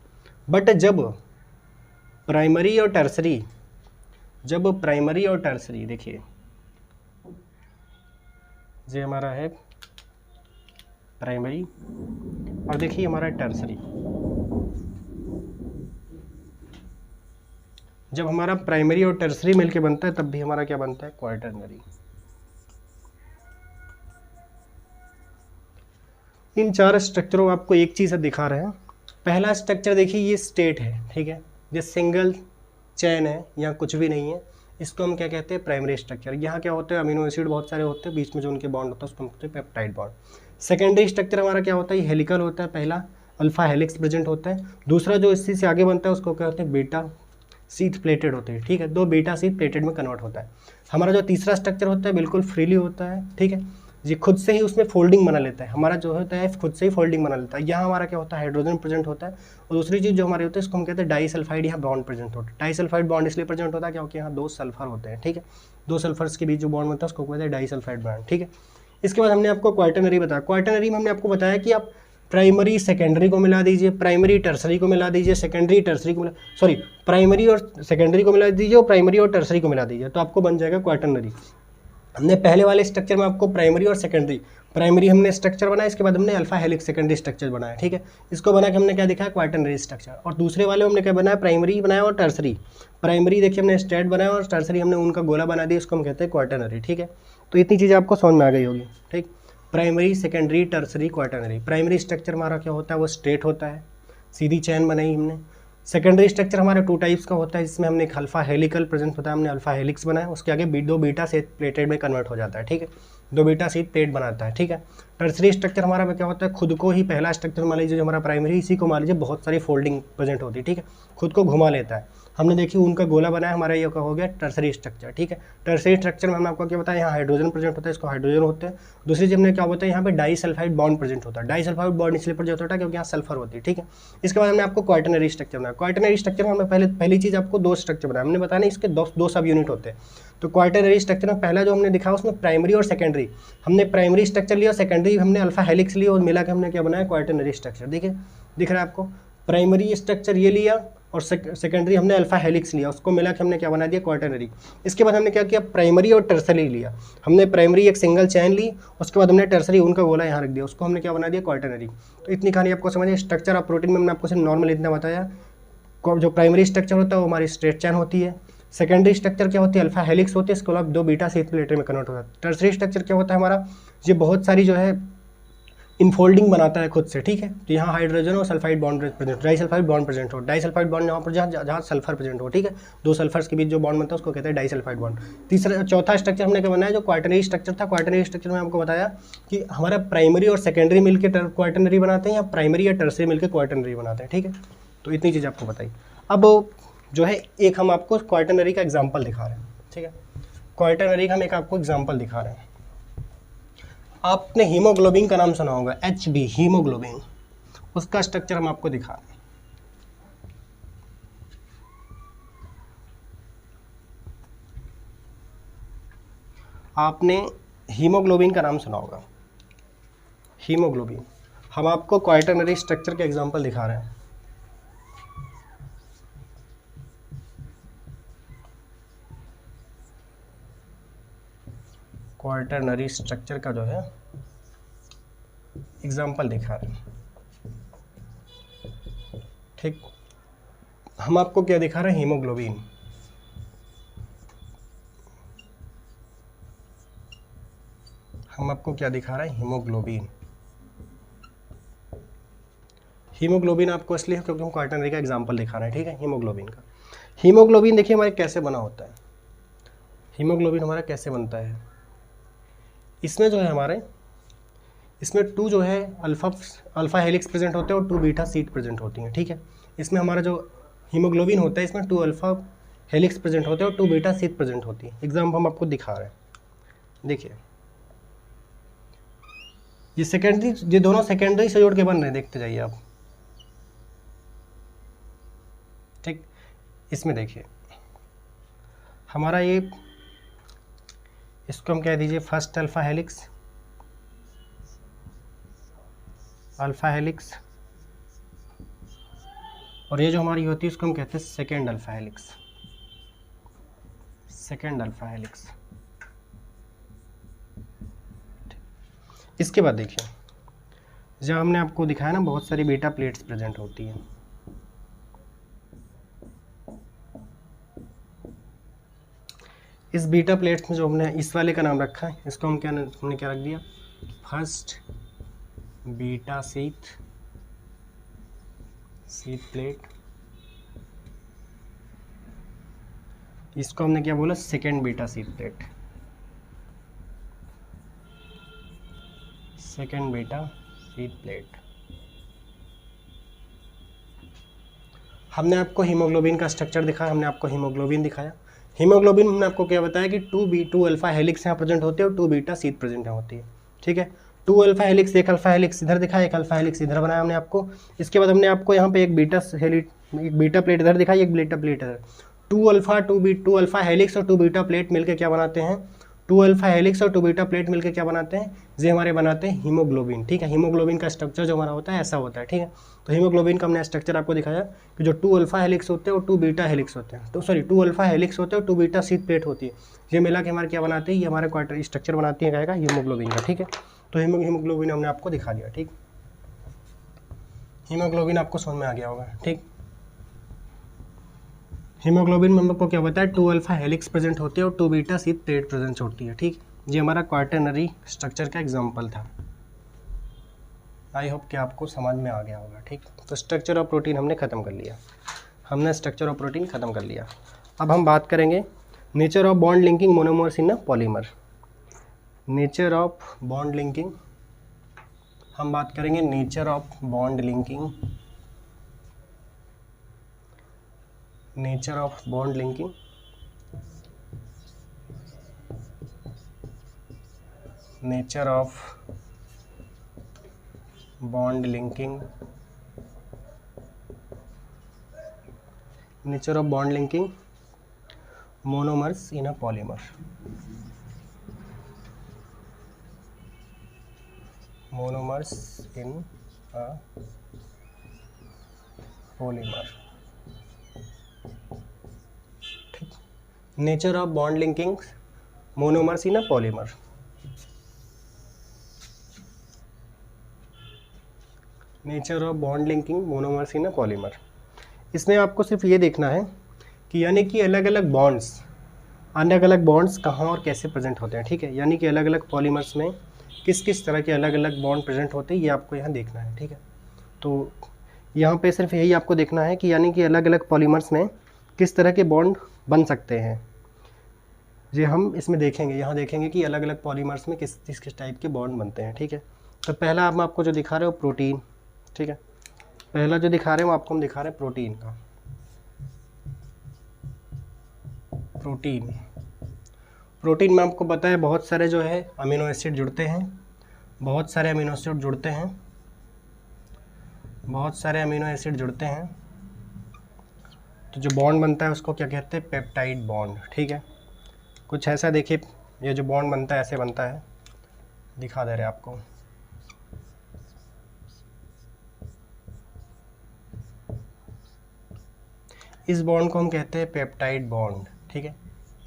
बट जब प्राइमरी और टर्सरी, देखिए ये हमारा है प्राइमरी और देखिए हमारा टर्सरी। जब हमारा प्राइमरी और टर्सरी मिलके बनता है तब भी हमारा क्या बनता है, क्वार्टरनरी। इन 4 स्ट्रक्चरों आपको एक चीज़ दिखा रहे हैं। पहला स्ट्रक्चर देखिए ये स्टेट है, ठीक है, ये सिंगल चैन है, यहाँ कुछ भी नहीं है, इसको हम क्या कहते हैं, प्राइमरी स्ट्रक्चर। यहाँ क्या होता है, अमीनो एसिड बहुत सारे होते हैं, बीच में जो उनके बॉन्ड होता है उसको हम कहते हैं पेप्टाइड बॉन्ड। सेकेंडरी स्ट्रक्चर हमारा क्या होता है, ये हेलिकल होता है, पहला अल्फा हेलिक्स प्रेजेंट होता है, दूसरा जो इसी से आगे बनता है उसको क्या होते हैं, बीटा शीथ प्लेटेड होते हैं, ठीक है, 2 बीटा शीथ प्लेटेड में कन्वर्ट होता है। हमारा जो तीसरा स्ट्रक्चर होता है बिल्कुल फ्रीली होता है, ठीक है, ये खुद से ही उसमें फोल्डिंग बना लेता है, हमारा जो होता है खुद से ही फोल्डिंग बना लेता है। यहाँ हमारा क्या होता है, हाइड्रोजन प्रेजेंट होता है, और दूसरी चीज़ जो हमारे होते हैं इसको हम कहते हैं डाइसल्फाइड, यहाँ बॉन्ड प्रेजेंट होता है। डाइसल्फाइड बॉन्ड इसलिए प्रेजेंट होता है क्योंकि यहाँ 2 सल्फर होते हैं, ठीक है, 2 सल्फर्स के बीच जो बॉन्ड बनता है उसको कहते हैं डाइसल्फाइड बॉन्ड, ठीक है। इसके बाद हमने आपको क्वार्टरनरी बताया। क्वार्टरनरी में हमने आपको बताया कि आप प्राइमरी सेकेंडरी को मिला दीजिए, प्राइमरी टर्सरी को मिला दीजिए, सेकेंडरी टर्सरी को प्राइमरी और सेकेंडरी को मिला दीजिए और प्राइमरी और टर्सरी को मिला दीजिए, तो आपको बन जाएगा क्वार्टरनरी। हमने पहले वाले स्ट्रक्चर में आपको प्राइमरी और सेकेंडरी, प्राइमरी हमने स्ट्रक्चर बनाया, इसके बाद हमने अल्फा हेलिक्स सेकेंडरी स्ट्रक्चर बनाया, ठीक है। इसको बना के हमने क्या दिखाया, क्वार्टरनरी स्ट्रक्चर। और दूसरे वाले हमने क्या बनाया, प्राइमरी बनाया और टर्सरी। प्राइमरी देखिए हमने स्ट्रेट बनाया और टर्सरी हमने उनका गोला बना दिया, इसको हम कहते हैं क्वार्टरनरी, ठीक है। तो इतनी चीज़ें आपको समझ में आ गई होगी, ठीक। Primary, secondary, tertiary, quaternary. Primary structure हमारा क्या होता है, वो स्ट्रेट होता है, सीधी चैन बनाई हमने। सेकेंडरी स्ट्रक्चर हमारे 2 टाइप्स का होता है, जिसमें हमने एक अल्फा हेलिकल प्रेजेंट होता है, हमने अल्फा हेलिक्स बनाया, उसके आगे 2 बीटा शीथ प्लेटेड में कन्वर्ट हो जाता है, ठीक है, 2 बीटा शीथ प्लेट बनाता है, ठीक है। टर्सरी स्ट्रक्चर हमारा में क्या होता है, खुद को ही पहला स्ट्रक्चर मान लीजिए जो हमारा प्राइमरी, इसी को मान लीजिए बहुत सारी फोल्डिंग प्रेजेंट होती है, ठीक है, खुद को घुमा लेता है। हमने देखी उनका गोला बनाया, हमारा ये हो गया टर्सरी स्ट्रक्चर, ठीक है। टर्सरी स्ट्रक्चर में हमने आपको क्या बताया, यहाँ हाइड्रोजन प्रेजेंट होता है, इसको हाइड्रोजन होते हैं। दूसरी चीज़ हमने क्या होता है, यहाँ पे डाइसल्फाइड बॉन्ड प्रेजेंट होता है। डाइसल्फाइड बॉन्ड इसलिए प्रेजेंट होता है क्योंकि यहाँ सल्फर होती है, ठीक है। इसके बाद हमने आपको क्वार्टरनरी स्ट्रक्चर बनाया। क्वार्टरनरी स्ट्रक्चर में हमने पहली चीज़ आपको 2 स्ट्रक्चर बनाया, हमने बताया इसके 2 सब यूनिट होते हैं। तो क्वार्टरनरी स्ट्रक्चर में पहला जो हमने दिखा उसमें प्राइमरी और सेकेंडरी, हमने प्राइमरी स्ट्रक्चर लिया, सेकेंडरी हमने अल्फा हेलिक्स लिया और मिला के हमने क्या बनाया, क्वार्टरनरी स्ट्रक्चर। देखिए दिख रहा है आपको, प्राइमरी स्ट्रक्चर ये लिया और सेकेंडरी हमने अल्फा हेलिक्स लिया, उसको मिला के हमने क्या बना दिया, क्वार्टरनरी। इसके बाद हमने क्या किया, प्राइमरी और टर्सरी लिया। हमने प्राइमरी एक सिंगल चैन ली, उसके बाद हमने टर्सरी उनका गोला यहाँ रख दिया, उसको हमने क्या बना दिया, क्वार्टरनरी। तो इतनी कहानी आपको समझिए। स्ट्रक्चर ऑफ प्रोटीन में मैंने आपको सिर्फ नॉर्मल इतना बताया। जो प्राइमरी स्ट्रक्चर होता है वो हमारी स्ट्रेट चैन होती है। सेकेंडरी स्ट्रक्चर क्या होती है, अल्फा हेलिक्स होती है, इसके अलावा 2 बीटा शीथ प्लेटें में कन्वर्ट होता है। टर्सरी स्ट्रक्चर क्या होता है हमारा, ये बहुत सारी जो है इनफोल्डिंग बनाता है खुद से, ठीक है। तो यहाँ हाइड्रोजन और sulphide bond present, disulphide bond present हो, डाइसल्फाइड बॉन्ड यहाँ पर जहाँ सल्फर प्रेजेंट हो, ठीक है। 2 सल्फर्स के बीच जो बॉन्ड बनता है उसको कहते हैं डाइसल्फाइड बॉन्ड। चौथा स्ट्रक्चर हमने क्या बनाया, जो क्वार्टरनरी स्ट्रक्चर था। क्वार्टरनरी स्ट्रक्चर में आपको बताया कि हमारा प्राइमरी और सेकेंडरी मिलकर क्वार्टरनरी बनाते हैं, या प्राइमरी या टर्सरी मिलकर क्वार्टरनरी बनाते हैं, ठीक है। तो इतनी चीज़ आपको बताई। अब जो है एक हम आपको क्वार्टरनरी का एग्जाम्पल दिखा रहे हैं, ठीक है। क्वार्टरनरी का हम एक आपको एग्जाम्पल दिखा रहे हैं। आपने हीमोग्लोबिन का नाम सुना होगा, HB हीमोग्लोबिन, उसका स्ट्रक्चर हम आपको दिखा रहे हैं। आपने हीमोग्लोबिन का नाम सुना होगा, हीमोग्लोबिन। हम आपको क्वार्टरनरी स्ट्रक्चर के एग्जाम्पल दिखा रहे हैं। क्वार्टरनरी स्ट्रक्चर का जो है एग्जाम्पल दिखा रहे हैं, ठीक। हम आपको क्या दिखा रहे हैं, हीमोग्लोबिन। हम आपको क्या दिखा रहे हैं, हीमोग्लोबिन। हीमोग्लोबिन आपको इसलिए क्योंकि हम क्वार्टरनरी का एग्जाम्पल दिखा रहे हैं, ठीक है। हीमोग्लोबिन का, हीमोग्लोबिन देखिए हमारे कैसे बना होता है। हीमोग्लोबिन हमारा कैसे बनता है, इसमें जो है हमारे, इसमें 2 जो है अल्फा हेलिक्स प्रेजेंट होते हैं और 2 बीटा शीट प्रेजेंट होती हैं, ठीक है। इसमें हमारा जो हीमोग्लोबिन होता है, इसमें 2 अल्फा हेलिक्स प्रेजेंट होते हैं और 2 बीटा शीट प्रेजेंट होती है। एग्जाम्पल हम आपको दिखा रहे हैं, देखिए ये सेकेंडरी, ये दोनों सेकेंडरी से जोड़ के बन रहे हैं, देखते जाइए आप, ठीक। इसमें देखिए हमारा ये, इसको हम कह दीजिए फर्स्ट अल्फा हेलिक्स, और ये जो हमारी होती है उसको हम कहते हैं सेकेंड अल्फा हेलिक्स। इसके बाद देखिए, जब हमने आपको दिखाया ना बहुत सारी बीटा प्लेट्स प्रेजेंट होती हैं, इस बीटा प्लेट्स में जो हमने इस वाले का नाम रखा है, इसको हम हमने क्या रख दिया, फर्स्ट बीटा शीथ प्लेट। इसको हमने क्या बोला, second beta sheath plate, second beta sheath plate. हमने आपको हीमोग्लोबिन का स्ट्रक्चर दिखाया, हमने आपको हीमोग्लोबिन दिखाया। हीमोग्लोबिन हमने आपको क्या बताया कि 2 अल्फा हेलिक्स यहाँ प्रेजेंट होते हैं और 2 बीटा शीथ प्रेजेंट होती है, ठीक है। 2 अल्फा हेलिक्स, एक अल्फा हेलिक्स इधर दिखाया, एक अल्फा हेलिक्स इधर बनाया हमने आपको। इसके बाद हमने आपको यहाँ पे एक बीटा प्लेट इधर दिखाई, एक बीटा प्लेट इधर। 2 अल्फा हेलिक्स और 2 बीटा प्लेट मिलकर क्या बनाते हैं, 2 अल्फा हेलिक्स और 2 बीटा प्लेट मिलकर क्या बनाते हैं, ये हमारे बनाते हैं हीमोग्लोबिन, ठीक है। हीमोग्लोबिन का स्ट्रक्चर जो हमारा होता है ऐसा होता है, ठीक है। तो हीमोग्लोबिन का हमने स्ट्रक्चर आपको दिखाया कि जो 2 अल्फा हेलिक्स होते हैं और 2 बीटा हेलिक्स होते हैं, तो सॉरी 2 अल्फा हेलिक्स होते हैं और 2 बीटा शीथ प्लेट होती है, ये मिला के हमारे क्या बनाते हैं, ये हमारे क्वार्टर स्ट्रक्चर बनाती है क्या, हीमोग्लोबिन का, ठीक है। तो हीमोग्लोबिन हमने आपको दिखा दिया, ठीक। हीमोग्लोबिन आपको समझ में आ गया होगा, ठीक। हीमोग्लोबिन में हमको क्या बताया, 2 अल्फा हेलिक्स प्रेजेंट होती है और 2 बीटा शीथ प्लेट प्रेजेंट होती है, ठीक। ये हमारा क्वार्टरनरी स्ट्रक्चर का एग्जांपल था। आई होप कि आपको समझ में आ गया होगा, ठीक। तो स्ट्रक्चर ऑफ प्रोटीन हमने ख़त्म कर लिया, अब हम बात करेंगे nature of bond linking monomers in a polymer. Nature of bond linking, हम बात करेंगे nature of bond linking, nature of bond linking, nature of bond linking, nature of bond linking monomers in a polymer, monomers in a polymer. Nature of bond linking monomers in a polymer. Nature of bond linking monomers in a polymer. इसमें आपको सिर्फ ये देखना है कि यानी कि अलग अलग बॉन्ड्स कहाँ और कैसे प्रेजेंट होते हैं, ठीक है। यानी कि अलग अलग पॉलीमर्स में किस किस तरह के अलग अलग बॉन्ड प्रेजेंट होते हैं, ये आपको यहाँ देखना है, ठीक है। तो यहाँ पे सिर्फ यही आपको देखना है कि यानी कि अलग अलग पॉलीमर्स में किस तरह के बॉन्ड बन सकते हैं, ये हम इसमें देखेंगे। यहाँ देखेंगे कि अलग अलग पॉलीमर्स में किस किस टाइप के बॉन्ड बनते हैं, ठीक है। तो पहला हम आपको जो दिखा रहे हो प्रोटीन, ठीक है। पहला जो दिखा रहे हैं वो आपको हम दिखा रहे हैं प्रोटीन का। प्रोटीन में आपको पता है बहुत सारे जो है अमीनो एसिड जुड़ते हैं, बहुत सारे अमीनो एसिड जुड़ते हैं। तो जो बॉन्ड बनता है उसको क्या कहते हैं, पेप्टाइड बॉन्ड, ठीक है। कुछ ऐसा देखिए, ये जो बॉन्ड बनता है ऐसे बनता है, दिखा दे रहे आपको। इस बॉन्ड को हम कहते हैं पेप्टाइड बॉन्ड, ठीक है।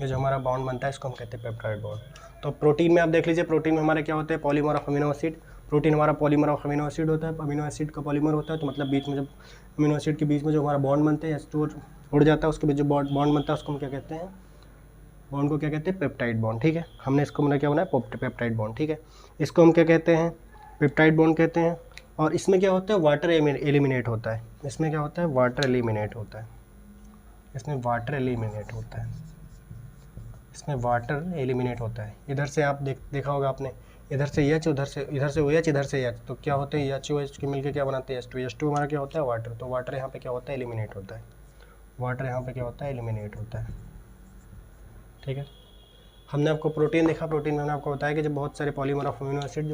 ये जो हमारा बॉन्ड बनता है इसको हम कहते हैं पेप्टाइड बॉन्ड। तो प्रोटीन में आप देख लीजिए, प्रोटीन में हमारे क्या होते हैं, polymer of amino acid. Protein हमारा पॉलीमर ऑफ अमीनो एसिड होता है, अमीनो एसिड का पॉलीमर होता है। तो मतलब बीच में जब अमीनो एसिड के बीच में जो हमारा बॉन्ड बनते हैं, स्टोर उड़ जाता है, उसके बीच जो बॉन्ड बनता है उसको हम क्या कहते हैं, बॉन्ड को क्या कहते हैं, पेप्टाइड बॉन्ड, ठीक है। हमने इसको मतलब क्या बनाया, पेप्टाइड बॉन्ड, ठीक है। इसको हम क्या कहते हैं, पेप्टाइड बॉन्ड कहते हैं। और इसमें क्या होता है, वाटर एलिमिनेट होता है। इसमें क्या होता है, वाटर एलिमिनेट होता है। इसमें वाटर एलिमिनेट होता है। इधर से आप देखा होगा आपने, इधर से एच, इधर से OH, इधर से एच, तो क्या होते हैं, एच OH के मिलकर क्या बनाते हैं, H2 हमारा क्या होता है, वाटर। तो वाटर यहाँ पे क्या होता है, एलिमिनेट होता है। ठीक है। हमने आपको प्रोटीन देखा, प्रोटीन में हमने आपको बताया कि जब बहुत सारे पॉलीमर ऑफ अमीनो एसिड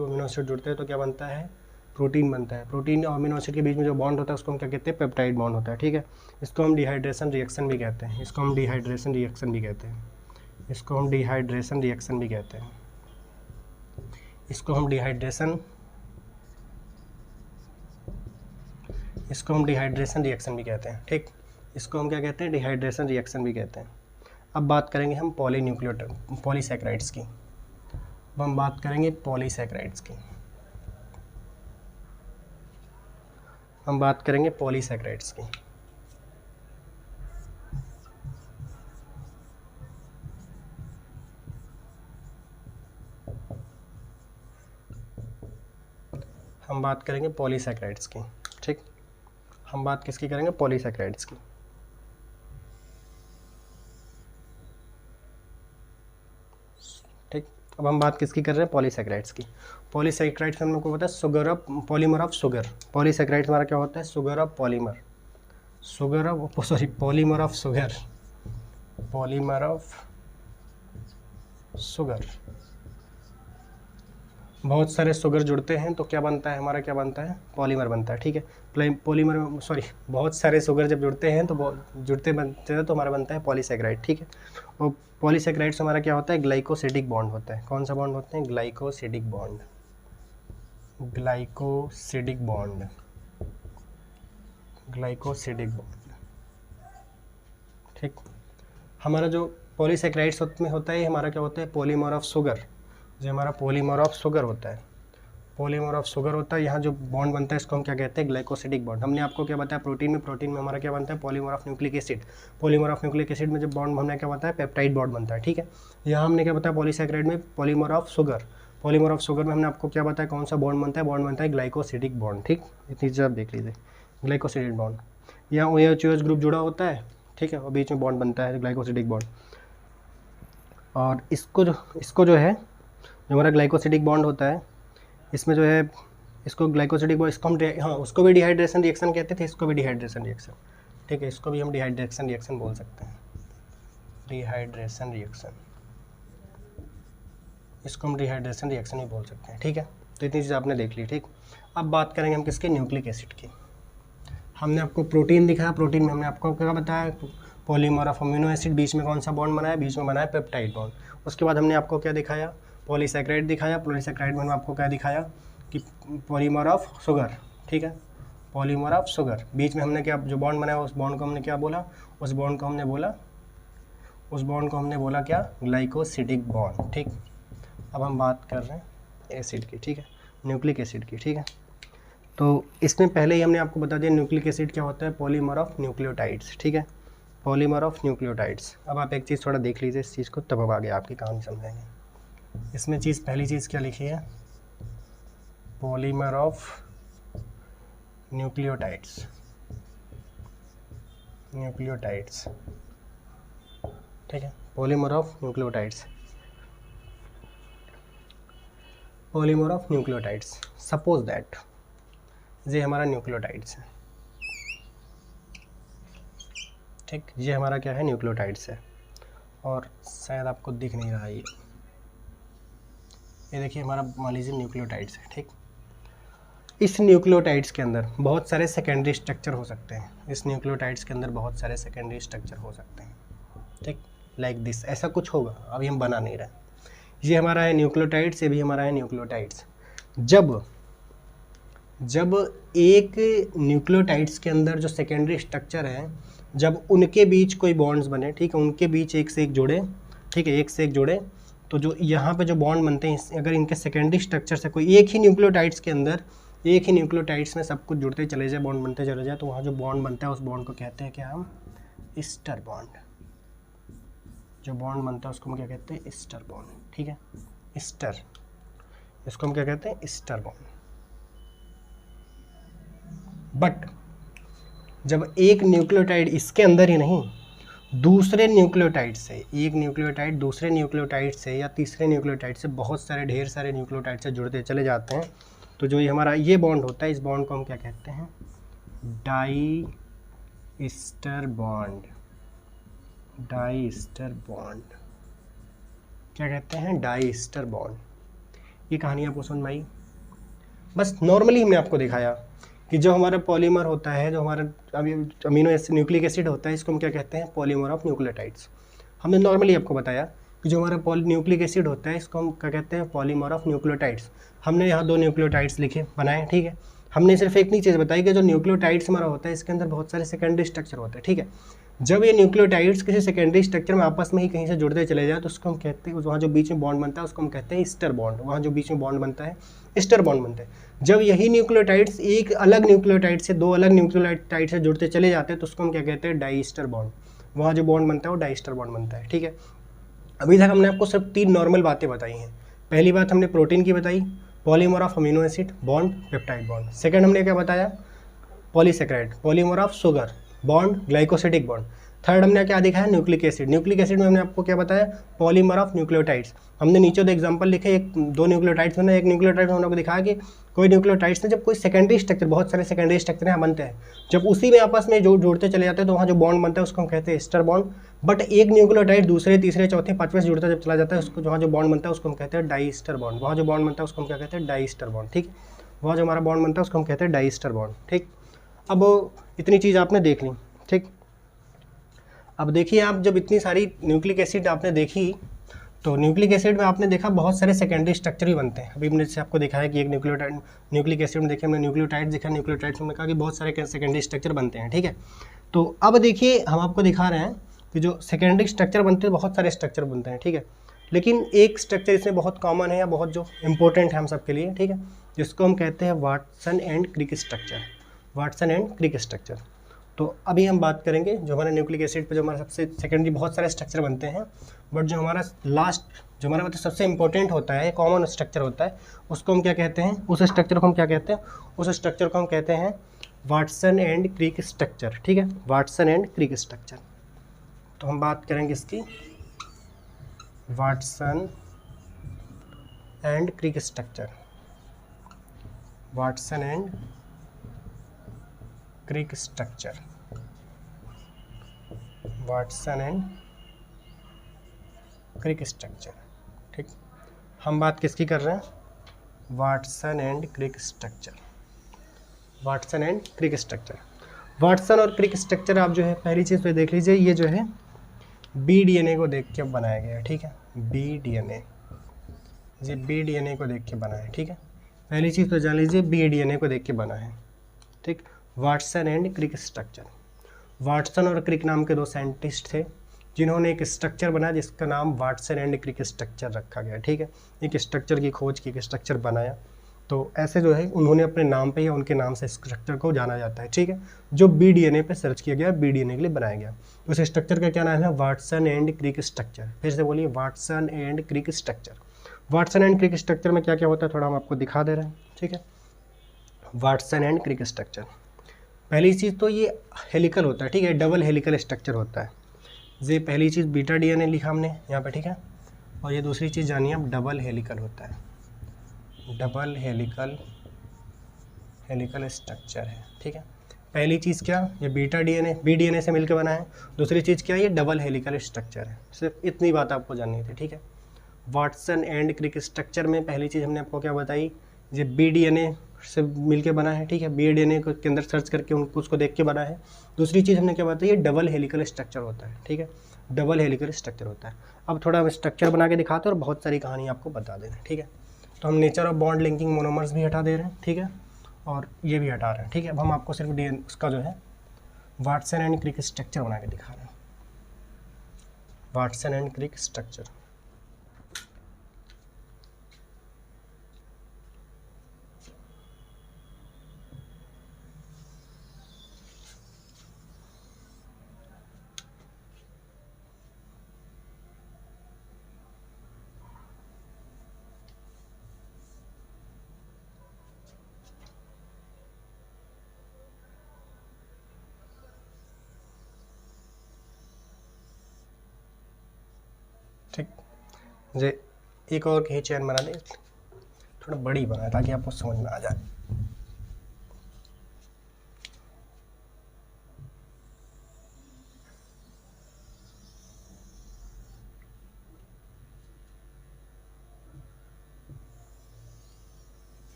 जुड़ते हैं तो क्या बनता है, प्रोटीन बनता है। प्रोटीन और अमीनो एसिड के बीच में जो बॉन्ड होता है उसको हम क्या कहते हैं, पेप्टाइड बॉन्ड होता है, ठीक है। इसको हम डिहाइड्रेशन रिएक्शन भी कहते हैं। इसको हम डिहाइड्रेशन रिएक्शन भी कहते हैं। इसको हम डिहाइड्रेशन रिएक्शन भी कहते हैं। ठीक। इसको हम क्या कहते हैं, डिहाइड्रेशन रिएक्शन भी कहते हैं। अब बात करेंगे हम पॉलीसैकेराइड्स की। अब हम बात करेंगे पॉलीसैकेराइड्स की। हम बात करेंगे पॉलीसैकेराइड्स की। हम बात करेंगे पॉलीसैकेराइड्स की, ठीक। हम बात किसकी करेंगे, पॉलीसैकेराइड्स की। ठीक। अब हम बात किसकी कर रहे हैं, पॉलीसैकेराइड्स की। पॉलीसैकेराइड्स में हमको पता है sugar of polymer of sugar. Polysaccharides हमारा क्या होता है, पॉलीमर ऑफ शुगर। बहुत सारे शुगर जुड़ते हैं तो क्या बनता है, हमारा क्या बनता है, पॉलीमर बनता है, ठीक है। बहुत सारे शुगर जब जुड़ते हैं तो बनते हैं तो हमारा बनता है पॉलीसैकेराइड, ठीक है। और पॉलीसैकेराइड्स हमारा क्या होता है, ग्लाइकोसिडिक बॉन्ड होता है। कौन सा बॉन्ड होते हैं, ग्लाइकोसिडिक बॉन्ड, ठीक। हमारा जो पॉलीसैकेराइड्स में होता है हमारा क्या होता है, पॉलीमर ऑफ शुगर। जो हमारा पॉलीमर ऑफ शुगर होता है, यहाँ जो बॉन्ड बनता है इसको हम क्या कहते हैं, ग्लाइकोसिडिक बॉन्ड। हमने आपको क्या बताया, प्रोटीन में हमारा क्या बनता है, पॉलीमर ऑफ न्यूक्लिक एसिड में जब बॉन्ड हमने क्या बताया, पेप्टाइड बॉन्ड बनता है, ठीक है। यहाँ हमने क्या बताया, पॉलीसैकेराइड में पॉलीमर ऑफ शुगर में हमने आपको क्या बताया, कौन सा बॉन्ड बनता है, ग्लाइकोसिडिक बॉन्ड, ठीक। इतनी चीज़ आप देख लीजिए, ग्लाइकोसिडिक बॉन्ड। यहाँ OH ग्रुप जुड़ा होता है, ठीक है, और बीच में बॉन्ड बनता है, ग्लाइकोसिडिक बॉन्ड। और इसको जो है, जो हमारा ग्लाइकोसिडिक बॉन्ड होता है, इसमें जो है, इसको ग्लाइकोसिडिक बॉन्ड, इसको हम उसको भी डिहाइड्रेशन रिएक्शन कहते थे, इसको भी डिहाइड्रेशन रिएक्शन, ठीक है। इसको भी हम डिहाइड्रेशन रिएक्शन बोल सकते हैं, इसको हम डिहाइड्रेशन रिएक्शन ही बोल सकते हैं, ठीक है। तो इतनी चीज़ आपने देख ली, ठीक। अब बात करेंगे हम किसके, न्यूक्लिक एसिड की। हमने आपको प्रोटीन दिखाया, प्रोटीन में हमने आपको क्या बताया, पॉलीमर ऑफ अमीनो एसिड, बीच में कौन सा बॉन्ड बनाया, बीच में बनाया पेप्टाइड बॉन्ड। उसके बाद हमने आपको क्या दिखाया, पॉलीसैकेराइड दिखाया। पॉलीसैकेराइड में हमने आपको क्या दिखाया कि पॉलीमर ऑफ शुगर, ठीक है, पॉलीमर ऑफ शुगर। बीच में हमने क्या जो बॉन्ड बनाया उस बॉन्ड को हमने क्या बोला, उस बॉन्ड को हमने बोला उस बॉन्ड को हमने बोला क्या, ग्लाइकोसिडिक बॉन्ड। ठीक, अब हम बात कर रहे हैं एसिड की, ठीक है, न्यूक्लिक एसिड की। ठीक है, तो इसमें पहले ही हमने आपको बता दिया न्यूक्लिक एसिड क्या होता है, पॉलीमर ऑफ न्यूक्लियोटाइड्स। ठीक है, पॉलीमर ऑफ न्यूक्लियोटाइड्स। अब आप एक चीज़ थोड़ा देख लीजिए इस चीज़ को, तब अब आगे आपकी कहानी समझेंगे। इसमें पहली चीज़ क्या लिखी है, पॉलीमर ऑफ न्यूक्लियोटाइड्स। न्यूक्लियोटाइड्स, ठीक है, polymer of nucleotides. Polymer of nucleotides, suppose that ये हमारा न्यूक्लियोटाइड्स है। ठीक, ये हमारा क्या है, न्यूक्लियोटाइड्स है। और शायद आपको दिख नहीं रहा ये देखिए हमारा मान लीजिए न्यूक्लियोटाइड्स है। ठीक, इस न्यूक्लियोटाइड्स के अंदर बहुत सारे सेकेंडरी स्ट्रक्चर हो सकते हैं। इस न्यूक्लियोटाइड्स के अंदर बहुत सारे सेकेंडरी स्ट्रक्चर हो सकते हैं। ठीक, लाइक दिस, ऐसा कुछ होगा, अभी हम बना नहीं रहे। ये हमारा है न्यूक्लियोटाइड्स, ये भी हमारा है न्यूक्लियोटाइड्स। जब एक न्यूक्लियोटाइड्स के अंदर जो सेकेंडरी स्ट्रक्चर है, जब उनके बीच कोई बॉन्ड्स बने, ठीक है, उनके बीच एक से एक जुड़े, ठीक है, एक से एक जुड़े, तो जो यहाँ पे जो बॉन्ड बनते हैं, अगर इनके सेकेंडरी स्ट्रक्चर से कोई एक ही न्यूक्लियोटाइड्स के अंदर, एक ही न्यूक्लियोटाइड्स में सब कुछ जुड़ते चले जाए, बॉन्ड बनते चले जाए, तो वहाँ जो बॉन्ड बनता है उस बॉन्ड को कहते हैं क्या हम, ईस्टर बॉन्ड। जो बॉन्ड बनता है उसको हम क्या कहते हैं, ईस्टर बॉन्ड। ठीक है, ईस्टर, इसको हम क्या कहते हैं, ईस्टर बॉन्ड। बट जब एक न्यूक्लियोटाइड इसके अंदर ही नहीं, दूसरे न्यूक्लियोटाइड से, एक न्यूक्लियोटाइड दूसरे न्यूक्लियोटाइड से या तीसरे न्यूक्लियोटाइड से, बहुत सारे ढेर सारे न्यूक्लियोटाइड से जुड़ते चले जाते हैं, तो जो ये हमारा ये बॉन्ड होता है, इस बॉन्ड को हम क्या कहते हैं, diester bond. Diester bond क्या कहते हैं, डाई ईस्टर बॉन्ड। ये कहानी आपको समझ में आई। बस नॉर्मली हमने आपको दिखाया कि जो हमारा पॉलीमर होता है, जो हमारा अभी अमीनो एसिड न्यूक्लिक एसिड होता है, इसको हम क्या कहते हैं, पॉलीमर ऑफ न्यूक्लियोटाइड्स। हमने नॉर्मली आपको बताया कि जो हमारा न्यूक्लिक एसिड होता है, इसको हम क्या कहते हैं, पॉलीमर ऑफ न्यूक्लियोटाइड्स। हमने यहाँ 2 न्यूक्लियोटाइड्स लिखे बनाए। ठीक है, हमने सिर्फ एक नहीं चीज़ बताई कि जो न्यूक्लियोटाइड्स हमारा होता है, इसके अंदर बहुत सारे सेकेंडरी स्ट्रक्चर होते हैं। ठीक है, जब ये न्यूक्लियोटाइड्स किसी सेकेंडरी स्ट्रक्चर में आपस में ही कहीं से जुड़ते चले जाए, तो उसको हम कहते हैं, वहाँ जो बीच में बॉन्ड बनता है उसको हम कहते हैं ईस्टर बॉन्ड। वहाँ जो बीच में बॉन्ड बनता है, ईस्टर बॉन्ड बनते हैं। जब यही न्यूक्लियोटाइड्स एक अलग न्यूक्लियोटाइड से, 2 अलग न्यूक्लियोटाइड से जुड़ते चले जाते हैं, तो उसको हम क्या कहते हैं, डाई ईस्टर बॉन्ड। वहाँ जो बॉन्ड बनता है वो डाई ईस्टर बॉन्ड बनता है। ठीक है, अभी तक हमने आपको सिर्फ 3 नॉर्मल बातें बताई हैं। पहली बात हमने प्रोटीन की बताई, polymer of amino acid bond peptide bond. Second हमने क्या बताया, polysaccharide, polymer of sugar bond glycosidic bond. Third हमने क्या दिखाया, न्यूक्लिक एसिड। न्यूक्लिक एसिड में हमने आपको क्या बताया, पॉलीमर ऑफ न्यूक्लियोटाइड्स। हमने नीचे 2 एग्जांपल लिखे, 2 न्यूक्लियोटाइड्स में, एक न्यूक्लियोटाइड हमने आपको दिखाया कि कोई न्यूक्लियोटाइड्स में जब कोई सेकेंडरी स्ट्रक्चर, बहुत सारे सेकेंडरी स्ट्रक्चर यहाँ बनते हैं, जब उसी में आपस में जुड़ते चले जाते हैं, तो वहाँ जो बॉन्ड बनता है उसको हम कहते हैं ईस्टर बॉन्ड। बट एक न्यूक्लियोटाइड दूसरे, तीसरे, चौथे, 5वें से जुड़ता जब चला जाता है, उसको वहाँ जो बॉन्ड बनता है उसको हम कहते हैं डाई ईस्टर बॉन्ड। वहाँ जो बॉन्ड बनता है उसको हम क्या कहते हैं, डाई ईस्टर बॉन्ड। ठीक, वहाँ जो हमारा बॉन्ड बनता है उसको हम कहते हैं डाई ईस्टर बॉन्ड। ठीक, अब इतनी चीज़ आपने देख ली। ठीक, अब देखिए, आप जब इतनी सारी न्यूक्लिक एसिड आपने देखी, तो न्यूक्लिक एसिड में आपने देखा बहुत सारे सेकेंडरी स्ट्रक्चर भी बनते हैं। अभी हमने जैसे आपको दिखाया कि एक न्यूक्लिक एसिड में देखिए हमने न्यूक्लियोटाइड देखा, न्यूक्लियोटाइड्स में कहा कि बहुत सारे सेकेंडरी स्ट्रक्चर बनते हैं। ठीक है, तो अब देखिए हम आपको दिखा रहे हैं कि जो सेकेंडरी स्ट्रक्चर बनते हैं, बहुत सारे स्ट्रक्चर बनते हैं। ठीक है, लेकिन एक स्ट्रक्चर इसमें बहुत कॉमन है या बहुत जो इंपॉर्टेंट है हम सब के लिए, ठीक है, जिसको हम कहते हैं Watson and Crick structure. Watson and Crick structure. तो अभी हम बात करेंगे जो हमारे न्यूक्लिक एसिड पे जो हमारा सबसे सेकेंडरी बहुत सारे स्ट्रक्चर बनते हैं, बट जो हमारा लास्ट, जो हमारा मतलब सबसे इंपॉर्टेंट होता है, कॉमन स्ट्रक्चर होता है, उसको हम क्या कहते हैं, उस स्ट्रक्चर को हम क्या कहते हैं, उस स्ट्रक्चर को हम कहते हैं वाटसन एंड क्रिक स्ट्रक्चर। ठीक है, वाटसन एंड क्रिक स्ट्रक्चर। तो हम बात करेंगे इसकी, Watson and Crick structure. Watson and Crick structure. Watson and Crick structure. ठीक, हम बात किसकी कर रहे हैं, Watson and Crick structure. Watson and Crick structure. Watson और क्रिक स्ट्रक्चर आप जो है पहली चीज़ तो देख लीजिए, ये जो है BDNA को देख के बनाया गया है। ठीक है, BDNA, ये BDNA को देख के बना है। ठीक है, पहली चीज़ तो जान लीजिए BDNA को देख के बना है। ठीक, Watson and Crick structure. Watson और क्रिक नाम के 2 साइंटिस्ट थे, जिन्होंने एक स्ट्रक्चर बनाया जिसका नाम वाटसन एंड क्रिक स्ट्रक्चर रखा गया, ठीक है। एक स्ट्रक्चर की खोज की, एक स्ट्रक्चर बनाया, तो ऐसे जो है उन्होंने अपने नाम पे या उनके नाम से स्ट्रक्चर को जाना जाता है, ठीक है, जो BDNA पे सर्च किया गया, BDNA के लिए बनाया गया। उस स्ट्रक्चर का क्या नाम है? Watson and Crick structure. फिर से बोलिए, Watson and Crick structure. Watson and Crick structure में क्या क्या होता है थोड़ा हम आपको दिखा दे रहे हैं, ठीक है। वाटसन एंड क्रिक स्ट्रक्चर, पहली चीज़ तो ये हेलिकल होता है, ठीक है, डबल हेलिकल स्ट्रक्चर होता है। ये पहली चीज़ बीटा DNA लिखा हमने यहाँ पे, ठीक है। और ये दूसरी चीज़ जानिए आप, डबल हेलिकल होता है, डबल हेलिकल स्ट्रक्चर है, ठीक है। पहली चीज़ क्या, ये बीटा DNA BDNA से मिलकर बना है। दूसरी चीज़ क्या, ये डबल हेलिकल स्ट्रक्चर है। सिर्फ इतनी बात आपको जाननी थी, ठीक है। वाटसन एंड क्रिक स्ट्रक्चर में पहली चीज़ हमने आपको क्या बताई, ये BDNA से मिलके बना है, ठीक है, BDNA के अंदर सर्च करके उनको उसको देख के बना है। दूसरी चीज़ हमने क्या बताई, ये डबल हेलिकल स्ट्रक्चर होता है, ठीक है, डबल हेलिकल स्ट्रक्चर होता है। अब थोड़ा हम स्ट्रक्चर बना के दिखाते हैं और बहुत सारी कहानी आपको बता दे रहे हैं, ठीक है। तो हम nature of bond linking monomers भी हटा दे रहे हैं, ठीक है, और ये भी हटा रहे हैं, ठीक है। अब हम आपको सिर्फ उसका जो है वाटसन एंड क्रिक स्ट्रक्चर बना के दिखा रहे हैं, वाटसन एंड क्रिक स्ट्रक्चर। ठीक, जे एक और कहीं चैन बना दे, थोड़ा बड़ी बनाए ताकि आपको समझ में आ जाए।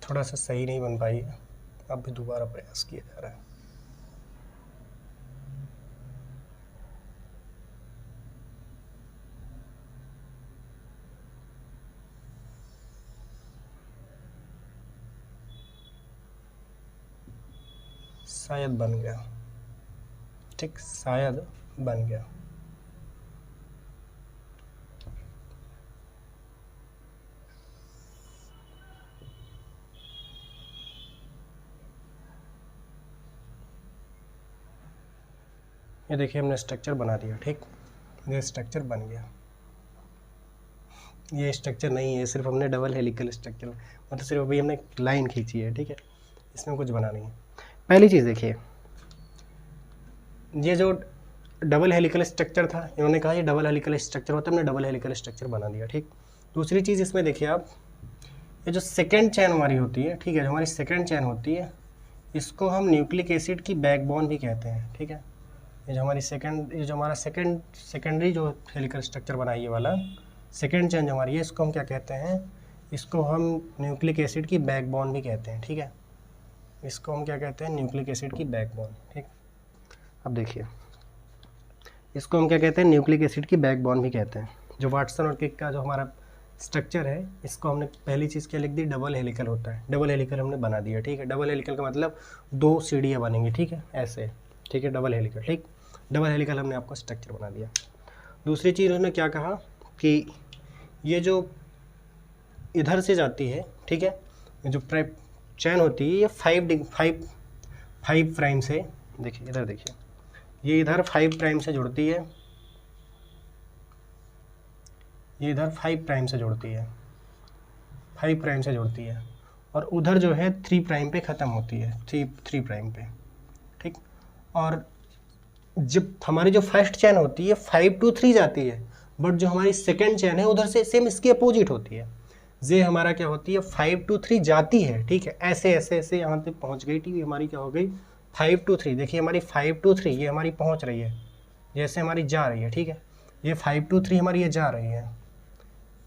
थोड़ा सा सही नहीं बन पाई है, अब भी दोबारा प्रयास किया जा रहा है। शायद बन गया, ठीक, शायद बन गया। ये देखिए हमने स्ट्रक्चर बना दिया, ठीक, ये स्ट्रक्चर बन गया। ये स्ट्रक्चर नहीं है, सिर्फ हमने डबल हेलिकल स्ट्रक्चर, मतलब सिर्फ अभी हमने लाइन खींची है, ठीक है, इसमें कुछ बना नहीं है। पहली चीज़ देखिए, ये जो डबल हेलिकल स्ट्रक्चर था, इन्होंने कहा ये डबल हेलिकल स्ट्रक्चर होता है, हमने डबल हेलिकल स्ट्रक्चर बना दिया, ठीक। दूसरी चीज़ इसमें देखिए आप, ये जो सेकेंड चैन हमारी होती है, ठीक है, जो हमारी सेकेंड चैन होती है, इसको हम न्यूक्लिक एसिड की बैकबोन भी कहते हैं, ठीक है। ये जो हमारी ये जो हमारा सेकेंडरी जो हेलिकल स्ट्रक्चर बना ये वाला सेकेंड चेन जो हमारी है, इसको हम क्या कहते हैं, इसको हम न्यूक्लिक एसिड की बैकबोन भी कहते हैं, ठीक है। इसको हम क्या कहते हैं, न्यूक्लिक एसिड की बैकबोन, ठीक। अब देखिए, इसको हम क्या कहते हैं, न्यूक्लिक एसिड की बैकबोन भी कहते हैं। जो वाटसन और क्रिक का जो हमारा स्ट्रक्चर है, इसको हमने पहली चीज़ क्या लिख दी, डबल हेलिकल होता है, डबल हेलिकल हमने बना दिया, ठीक है। डबल हेलिकल का मतलब 2 सीढ़ियाँ बनेंगी, ठीक है, ऐसे, ठीक है, डबल हेलिकल, ठीक, डबल हेलिकल हमने आपको स्ट्रक्चर बना दिया। दूसरी चीज़ उन्होंने क्या कहा कि ये जो इधर से जाती है, ठीक है, जो चैन होती है, ये 5 प्राइम से, देखिए इधर देखिए, ये इधर 5 प्राइम से जुड़ती है, ये इधर 5 प्राइम से जुड़ती है, 5 प्राइम से जुड़ती है, और उधर जो है 3 प्राइम पे ख़त्म होती है, 3 प्राइम पे, ठीक। और जब हमारी जो फर्स्ट चैन होती है 5 to 3 जाती है, बट जो हमारी सेकेंड चैन है उधर से सेम इसकी अपोजिट होती है। ये हमारा क्या होती है, 5 to 3 जाती है, ठीक है, ऐसे ऐसे ऐसे यहाँ तक पहुँच गई, ठीक है, हमारी क्या हो गई 5 to 3, देखिए हमारी 5 to 3 ये हमारी पहुँच रही है, जैसे हमारी जा रही है, ठीक है, ये 5 to 3 हमारी ये जा रही है,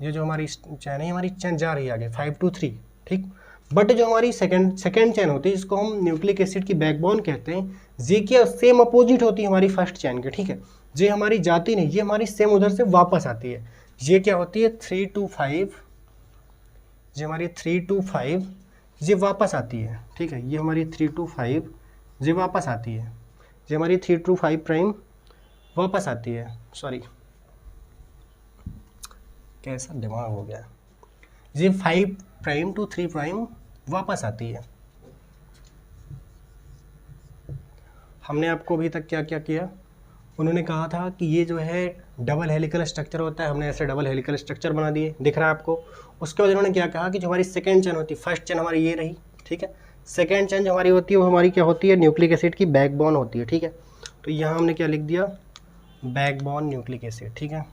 ये जो हमारी चैन है हमारी चैन जा रही है आगे 5 to 3, ठीक। बट जो हमारी सेकेंड चैन होती है, जिसको हम न्यूक्लिक एसिड की बैकबोन कहते हैं, ये क्या सेम अपोजिट होती है हमारी फर्स्ट चैन के, ठीक है। ये हमारी जाती नहीं, ये हमारी सेम उधर से वापस आती है। ये क्या होती है 3 to 5, ये हमारी 3 to 5 ये वापस आती है, ठीक है, ये हमारी 3 to 5 ये वापस आती है, ये हमारी 3 to 5 प्राइम वापस आती है, सॉरी कैसा दिमाग हो गया, ये 5 प्राइम to 3 प्राइम वापस आती है। हमने आपको अभी तक क्या क्या किया, उन्होंने कहा था कि ये जो है डबल हेलिकल स्ट्रक्चर होता है, हमने ऐसे डबल हेलिकल स्ट्रक्चर बना दिए, दिख रहा है आपको। उसके बाद इन्होंने क्या कहा कि जो हमारी सेकेंड चेन होती है, फर्स्ट चेन हमारी ये रही, ठीक है, सेकेंड चेन जो हमारी होती है वो हमारी क्या होती है, न्यूक्लिक एसिड की बैकबोन होती है, ठीक है। तो यहाँ हमने क्या लिख दिया, बैकबोन न्यूक्लिक एसिड, ठीक है।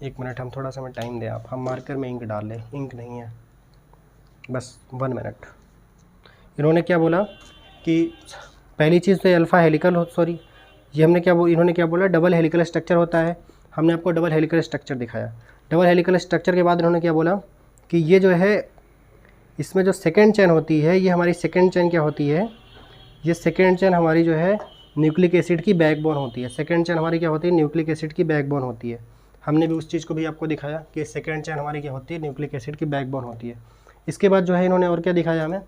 एक मिनट, हम थोड़ा सा हमें टाइम दें आप, हम मार्कर में इंक डाल लें, इंक नहीं है, बस 1 मिनट। इन्होंने क्या बोला कि पहली चीज़ तो अल्फ़ा हेलिकल हो, सॉरी ये हमने क्या इन्होंने क्या बोला, डबल हेलिकल स्ट्रक्चर होता है। हमने आपको डबल हेलिकल स्ट्रक्चर दिखाया। डबल हेलिकल स्ट्रक्चर के बाद इन्होंने क्या बोला कि ये जो है इसमें जो सेकेंड चेन होती है, ये हमारी सेकेंड चेन क्या होती है, ये सेकेंड चेन हमारी जो है न्यूक्लिक एसिड की बैकबोन होती है। सेकेंड चेन हमारी क्या होती है, न्यूक्लिक एसिड की बैकबोन होती है। हमने भी उस चीज़ को भी आपको दिखाया कि सेकेंड चेन हमारी क्या होती है, न्यूक्लिक एसिड की बैकबोन होती है। इसके बाद जो है इन्होंने और क्या दिखाया हमें,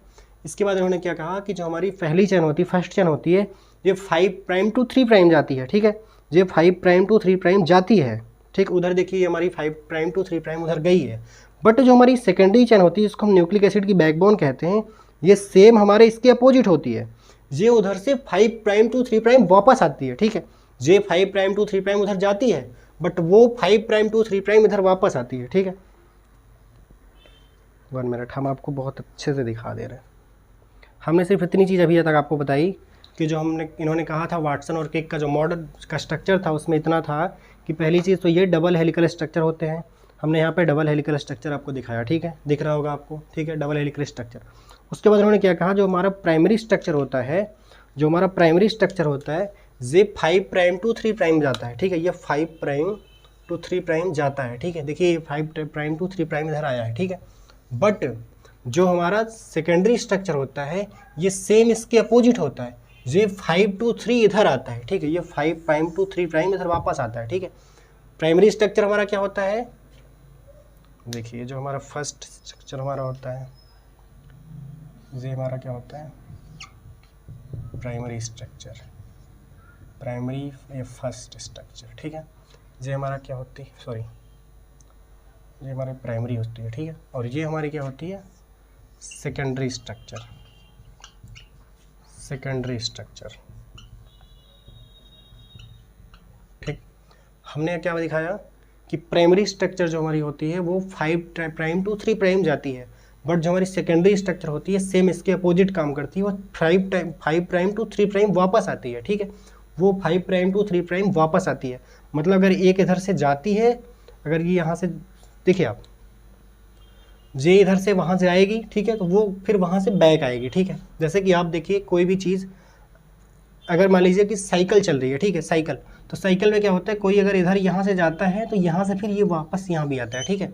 इसके बाद इन्होंने क्या कहा कि जो हमारी पहली चेन होती है, फर्स्ट चेन होती है, ये 5 प्राइम to 3 प्राइम जाती है, ठीक है, ये 5 प्राइम to 3 प्राइम जाती है, ठीक। उधर देखिए हमारी 5 प्राइम to 3 प्राइम उधर गई है। बट जो हमारी सेकेंडरी चेन होती है, इसको हम न्यूक्लिक एसिड की बैकबोन कहते हैं, ये सेम हमारे इसके अपोजिट होती है। ये उधर से 5 प्राइम to 3 प्राइम वापस आती है, ठीक है, ये 5 प्राइम to 3 प्राइम उधर जाती है, बट वो 5 प्राइम to 3 प्राइम इधर वापस आती है, ठीक है। 1 मिनट, हम आपको बहुत अच्छे से दिखा दे रहे हैं। हमने सिर्फ इतनी चीज़ अभी तक आपको बताई कि जो इन्होंने कहा था वाटसन और केक का जो मॉडल का स्ट्रक्चर था, उसमें इतना था कि पहली चीज़ तो ये डबल हेलिकल स्ट्रक्चर होते हैं। हमने यहाँ पे डबल हेलिकल स्ट्रक्चर आपको दिखाया, ठीक है, दिख रहा होगा आपको, ठीक है, डबल हेलिकल स्ट्रक्चर। उसके बाद उन्होंने क्या कहा, जो हमारा प्राइमरी स्ट्रक्चर होता है, जो हमारा प्राइमरी स्ट्रक्चर होता है, ये 5 प्राइम to 3 प्राइम जाता है, ठीक है, ये 5 प्राइम to 3 प्राइम जाता है, ठीक है। देखिए ये 5 प्राइम to 3 प्राइम इधर आया है, ठीक है। बट जो हमारा सेकेंडरी स्ट्रक्चर होता है, ये सेम इसके अपोजिट होता है, ये 5 to 3 इधर आता है, ठीक है, ये 5 प्राइम to 3 प्राइम इधर वापस आता है, ठीक है। प्राइमरी स्ट्रक्चर हमारा क्या होता है, देखिए जो हमारा फर्स्ट स्ट्रक्चर हमारा होता है, ये हमारा क्या होता है, प्राइमरी स्ट्रक्चर, प्राइमरी ये फर्स्ट स्ट्रक्चर, ठीक है। ये हमारा क्या होती है, सॉरी ये हमारी प्राइमरी होती है, ठीक है, और ये हमारी क्या होती है, सेकेंडरी स्ट्रक्चर, सेकेंडरी स्ट्रक्चर, ठीक। हमने क्या दिखाया कि प्राइमरी स्ट्रक्चर जो हमारी होती है वो 5 प्राइम to 3 प्राइम जाती है, बट जो हमारी सेकेंडरी स्ट्रक्चर होती है सेम इसके अपोजिट काम करती है, वो 5 प्राइम to 3 प्राइम वापस आती है, ठीक है, वो 5 प्राइम to 3 प्राइम वापस आती है। मतलब अगर एक इधर से जाती है, अगर ये यहाँ से देखिए आप, जे इधर से वहाँ से आएगी, ठीक है, तो वो फिर वहाँ से बैक आएगी, ठीक है। जैसे कि आप देखिए कोई भी चीज़, अगर मान लीजिए कि साइकिल चल रही है, ठीक है, साइकिल, तो साइकिल में क्या होता है, कोई अगर इधर यहाँ से जाता है तो यहाँ से फिर ये वापस यहाँ भी आता है, ठीक है।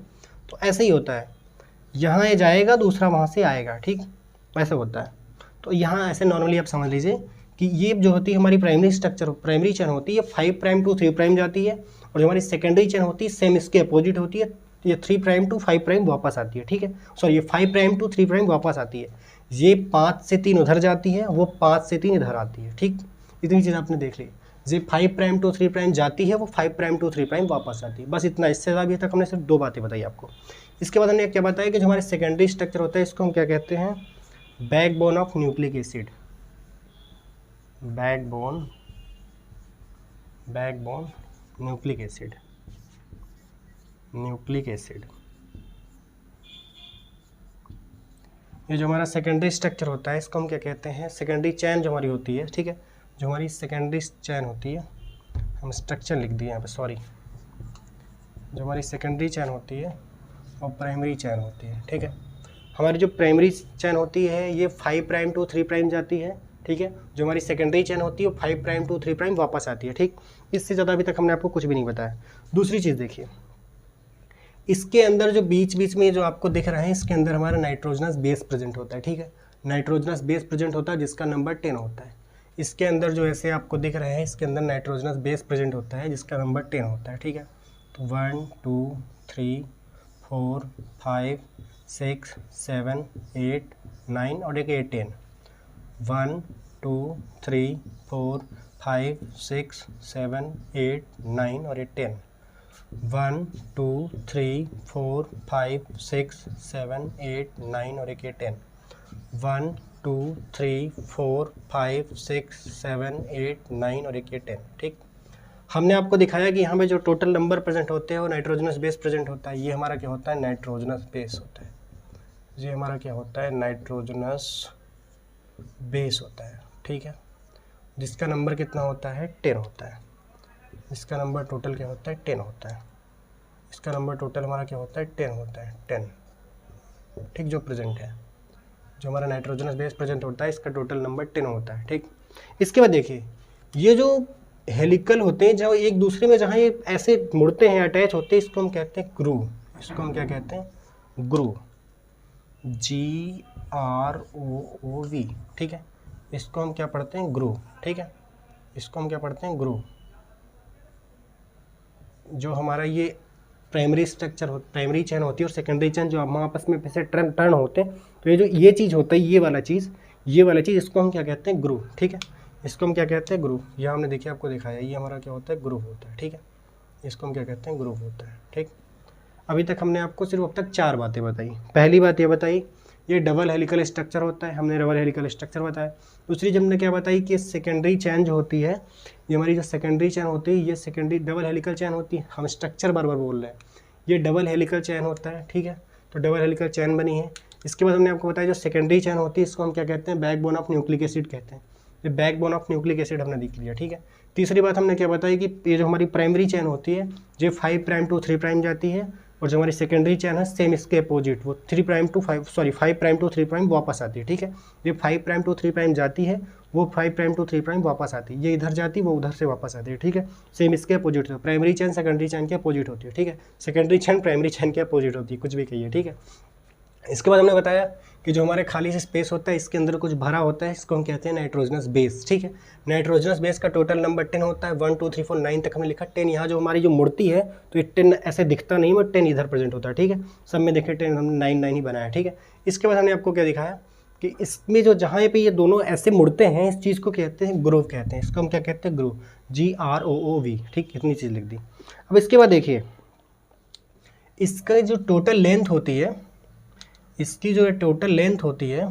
तो ऐसे ही होता है, यहाँ ये जाएगा, दूसरा वहाँ से आएगा, ठीक, वैसे होता है। तो यहाँ ऐसे नॉर्मली आप समझ लीजिए कि ये जो होती है हमारी प्राइमरी स्ट्रक्चर, प्राइमरी चेन होती है 5 प्राइम to 3 प्राइम जाती है, और जो हमारी सेकेंडरी चेन होती है सेम इसके अपोजिट होती है, ये 3 प्राइम to 5 प्राइम वापस आती है, ठीक है, सॉरी ये 5 प्राइम to 3 प्राइम वापस आती है, ये 5 से 3 उधर जाती है, वो 5 से 3 इधर आती है, ठीक। इतनी चीज़ आपने देख ली, ये 5 प्राइम to 3 प्राइम जाती है, वो 5 प्राइम to 3 प्राइम वापस आती है, बस इतना। इससे ज़्यादा अभी तक हमने सिर्फ 2 बातें बताई आपको। इसके बाद हमने क्या बताया कि जो हमारे सेकेंडरी स्ट्रक्चर होता है, इसको हम क्या कहते हैं, backbone of nucleic acid, backbone nucleic acid, nucleic acid. ये जो हमारा सेकेंडरी स्ट्रक्चर होता है, इसको हम क्या कहते हैं, सेकेंडरी चैन जो हमारी होती है, ठीक है, जो हमारी सेकेंडरी चैन होती है, हम स्ट्रक्चर लिख दिए यहाँ पे, सॉरी, जो हमारी सेकेंडरी चैन होती है और प्राइमरी चैन होती है, ठीक है। हमारी जो प्राइमरी चैन होती है ये 5 प्राइम to 3 प्राइम जाती है, ठीक है। जो हमारी सेकेंडरी चैन होती है वो 5 प्राइम to 3 प्राइम वापस आती है, ठीक। इससे ज़्यादा अभी तक हमने आपको कुछ भी नहीं बताया। दूसरी चीज़ देखिए, इसके अंदर जो बीच बीच में जो आपको दिख रहा है, इसके अंदर हमारा नाइट्रोजनस बेस प्रेजेंट होता है, ठीक है, नाइट्रोजनस बेस प्रेजेंट होता है जिसका नंबर 10 होता है। इसके अंदर जो ऐसे आपको दिख रहे हैं, इसके अंदर नाइट्रोजनस बेस प्रेजेंट होता है जिसका नंबर 10 होता है, ठीक है। तो 1 2 3 4 5 6 7 8 9 और एक 10। 1 2 3 4 5 6 7 8 9 और ये 10। 1 2 3 4 5 6 7 8 9 और एक ये 10। 1 2 3 4 5 6 7 8 9 और एक ये 10। ठीक, हमने आपको दिखाया कि यहाँ पे जो टोटल नंबर प्रेजेंट होते हैं वो नाइट्रोजनस बेस प्रेजेंट होता है। ये हमारा क्या होता है, नाइट्रोजनस बेस होता है। ये हमारा क्या होता है, नाइट्रोजनस बेस होता है। ठीक है, जिसका नंबर कितना होता है, 10 होता है। इसका नंबर टोटल क्या होता है, 10 होता है। इसका नंबर टोटल हमारा क्या होता है, 10 होता है, 10। ठीक, जो प्रेजेंट है, जो हमारा नाइट्रोजनस बेस प्रेजेंट होता है, इसका टोटल नंबर 10 होता है। ठीक, इसके बाद देखिए ये जो हेलिकल होते हैं, जहाँ एक दूसरे में जहाँ ये ऐसे मुड़ते हैं, अटैच होते हैं, इसको हम कहते हैं ग्रूव। इसको हम क्या कहते हैं, ग्रूव, GROOV। ठीक है, इसको हम क्या पढ़ते हैं, ग्रूव। ठीक है, इसको हम क्या पढ़ते हैं, ग्रूव। जो हमारा ये प्राइमरी स्ट्रक्चर हो, प्राइमरी चेन होती है और सेकेंडरी चेन जो हम आपस में पैसे टर्न होते हैं, तो ये चीज़ होता है, ये वाला चीज़, इसको हम क्या कहते हैं, ग्रूव। ठीक है, इसको हम क्या कहते हैं, ग्रूव। यह हमने देखिए आपको दिखाया, ये हमारा क्या होता है, ग्रूव होता है। ठीक है, इसको हम क्या कहते हैं, ग्रूव होता है। ठीक, अभी तक हमने आपको सिर्फ अब तक 4 बातें बताई। पहली बात ये बताई, ये डबल हेलिकल स्ट्रक्चर होता है, हमने डबल हेलिकल स्ट्रक्चर बताया। दूसरी जब हमने क्या बताई कि सेकेंडरी चेन जो होती है, ये हमारी जो सेकेंडरी चेन होती है, ये सेकेंडरी डबल हेलिकल चेन होती है। हम स्ट्रक्चर बार बार बोल रहे हैं, ये डबल हेलिकल चेन होता है। ठीक है, तो डबल हेलिकल चेन बनी है। इसके बाद हमने आपको बताया जो सेकेंडरी चेन होती है, इसको हम क्या कहते हैं, बैकबोन ऑफ न्यूक्लिक एसिड कहते हैं। ये बैकबोन ऑफ न्यूक्लिक एसिड हमने देख लिया। ठीक है, तीसरी बात हमने क्या बताई कि ये जो हमारी प्राइमरी चेन होती है, ये 5 प्राइम टू 3 प्राइम जाती है, और जो हमारी सेकेंडरी चेन है सेम इसके अपोजिट, वो 5 प्राइम टू 3 प्राइम वापस आती है। ठीक है, ये 5 प्राइम टू 3 प्राइम जाती है, वो 5 प्राइम टू 3 प्राइम वापस आती है। ये इधर जाती है, वो उधर से वापस आती है। ठीक है, सेम इसके अपोजिट है। प्राइमरी चेन सेकेंडरी चेन के अपोजिट होती है। ठीक है, सेकेंडरी चेन प्राइमरी चेन के अपोजिट होती है, कुछ भी कहिए। ठीक है, इसके बाद हमने बताया कि जो हमारे खाली से स्पेस होता है, इसके अंदर कुछ भरा होता है, इसको हम कहते हैं नाइट्रोजनस बेस। ठीक है, नाइट्रोजनस बेस का टोटल नंबर 10 होता है। 1 2 3 4 9 तक हमने लिखा। 10 यहाँ जो हमारी जो मुड़ती है, तो ये 10 ऐसे दिखता नहीं, बट 10 इधर प्रेजेंट होता है। ठीक है, सब में देखें 10, हमने 9 ही बनाया। ठीक है, इसके बाद हमने आपको क्या दिखाया कि इसमें जो जहाँ पे ये दोनों ऐसे मुड़ते हैं, इस चीज़ को कहते हैं ग्रूव कहते हैं। इसको हम क्या कहते हैं, ग्रूव, GROOV। ठीक, इतनी चीज़ लिख दी। अब इसके बाद देखिए इसका जो टोटल लेंथ होती है, इसकी जो टोटल लेंथ होती है,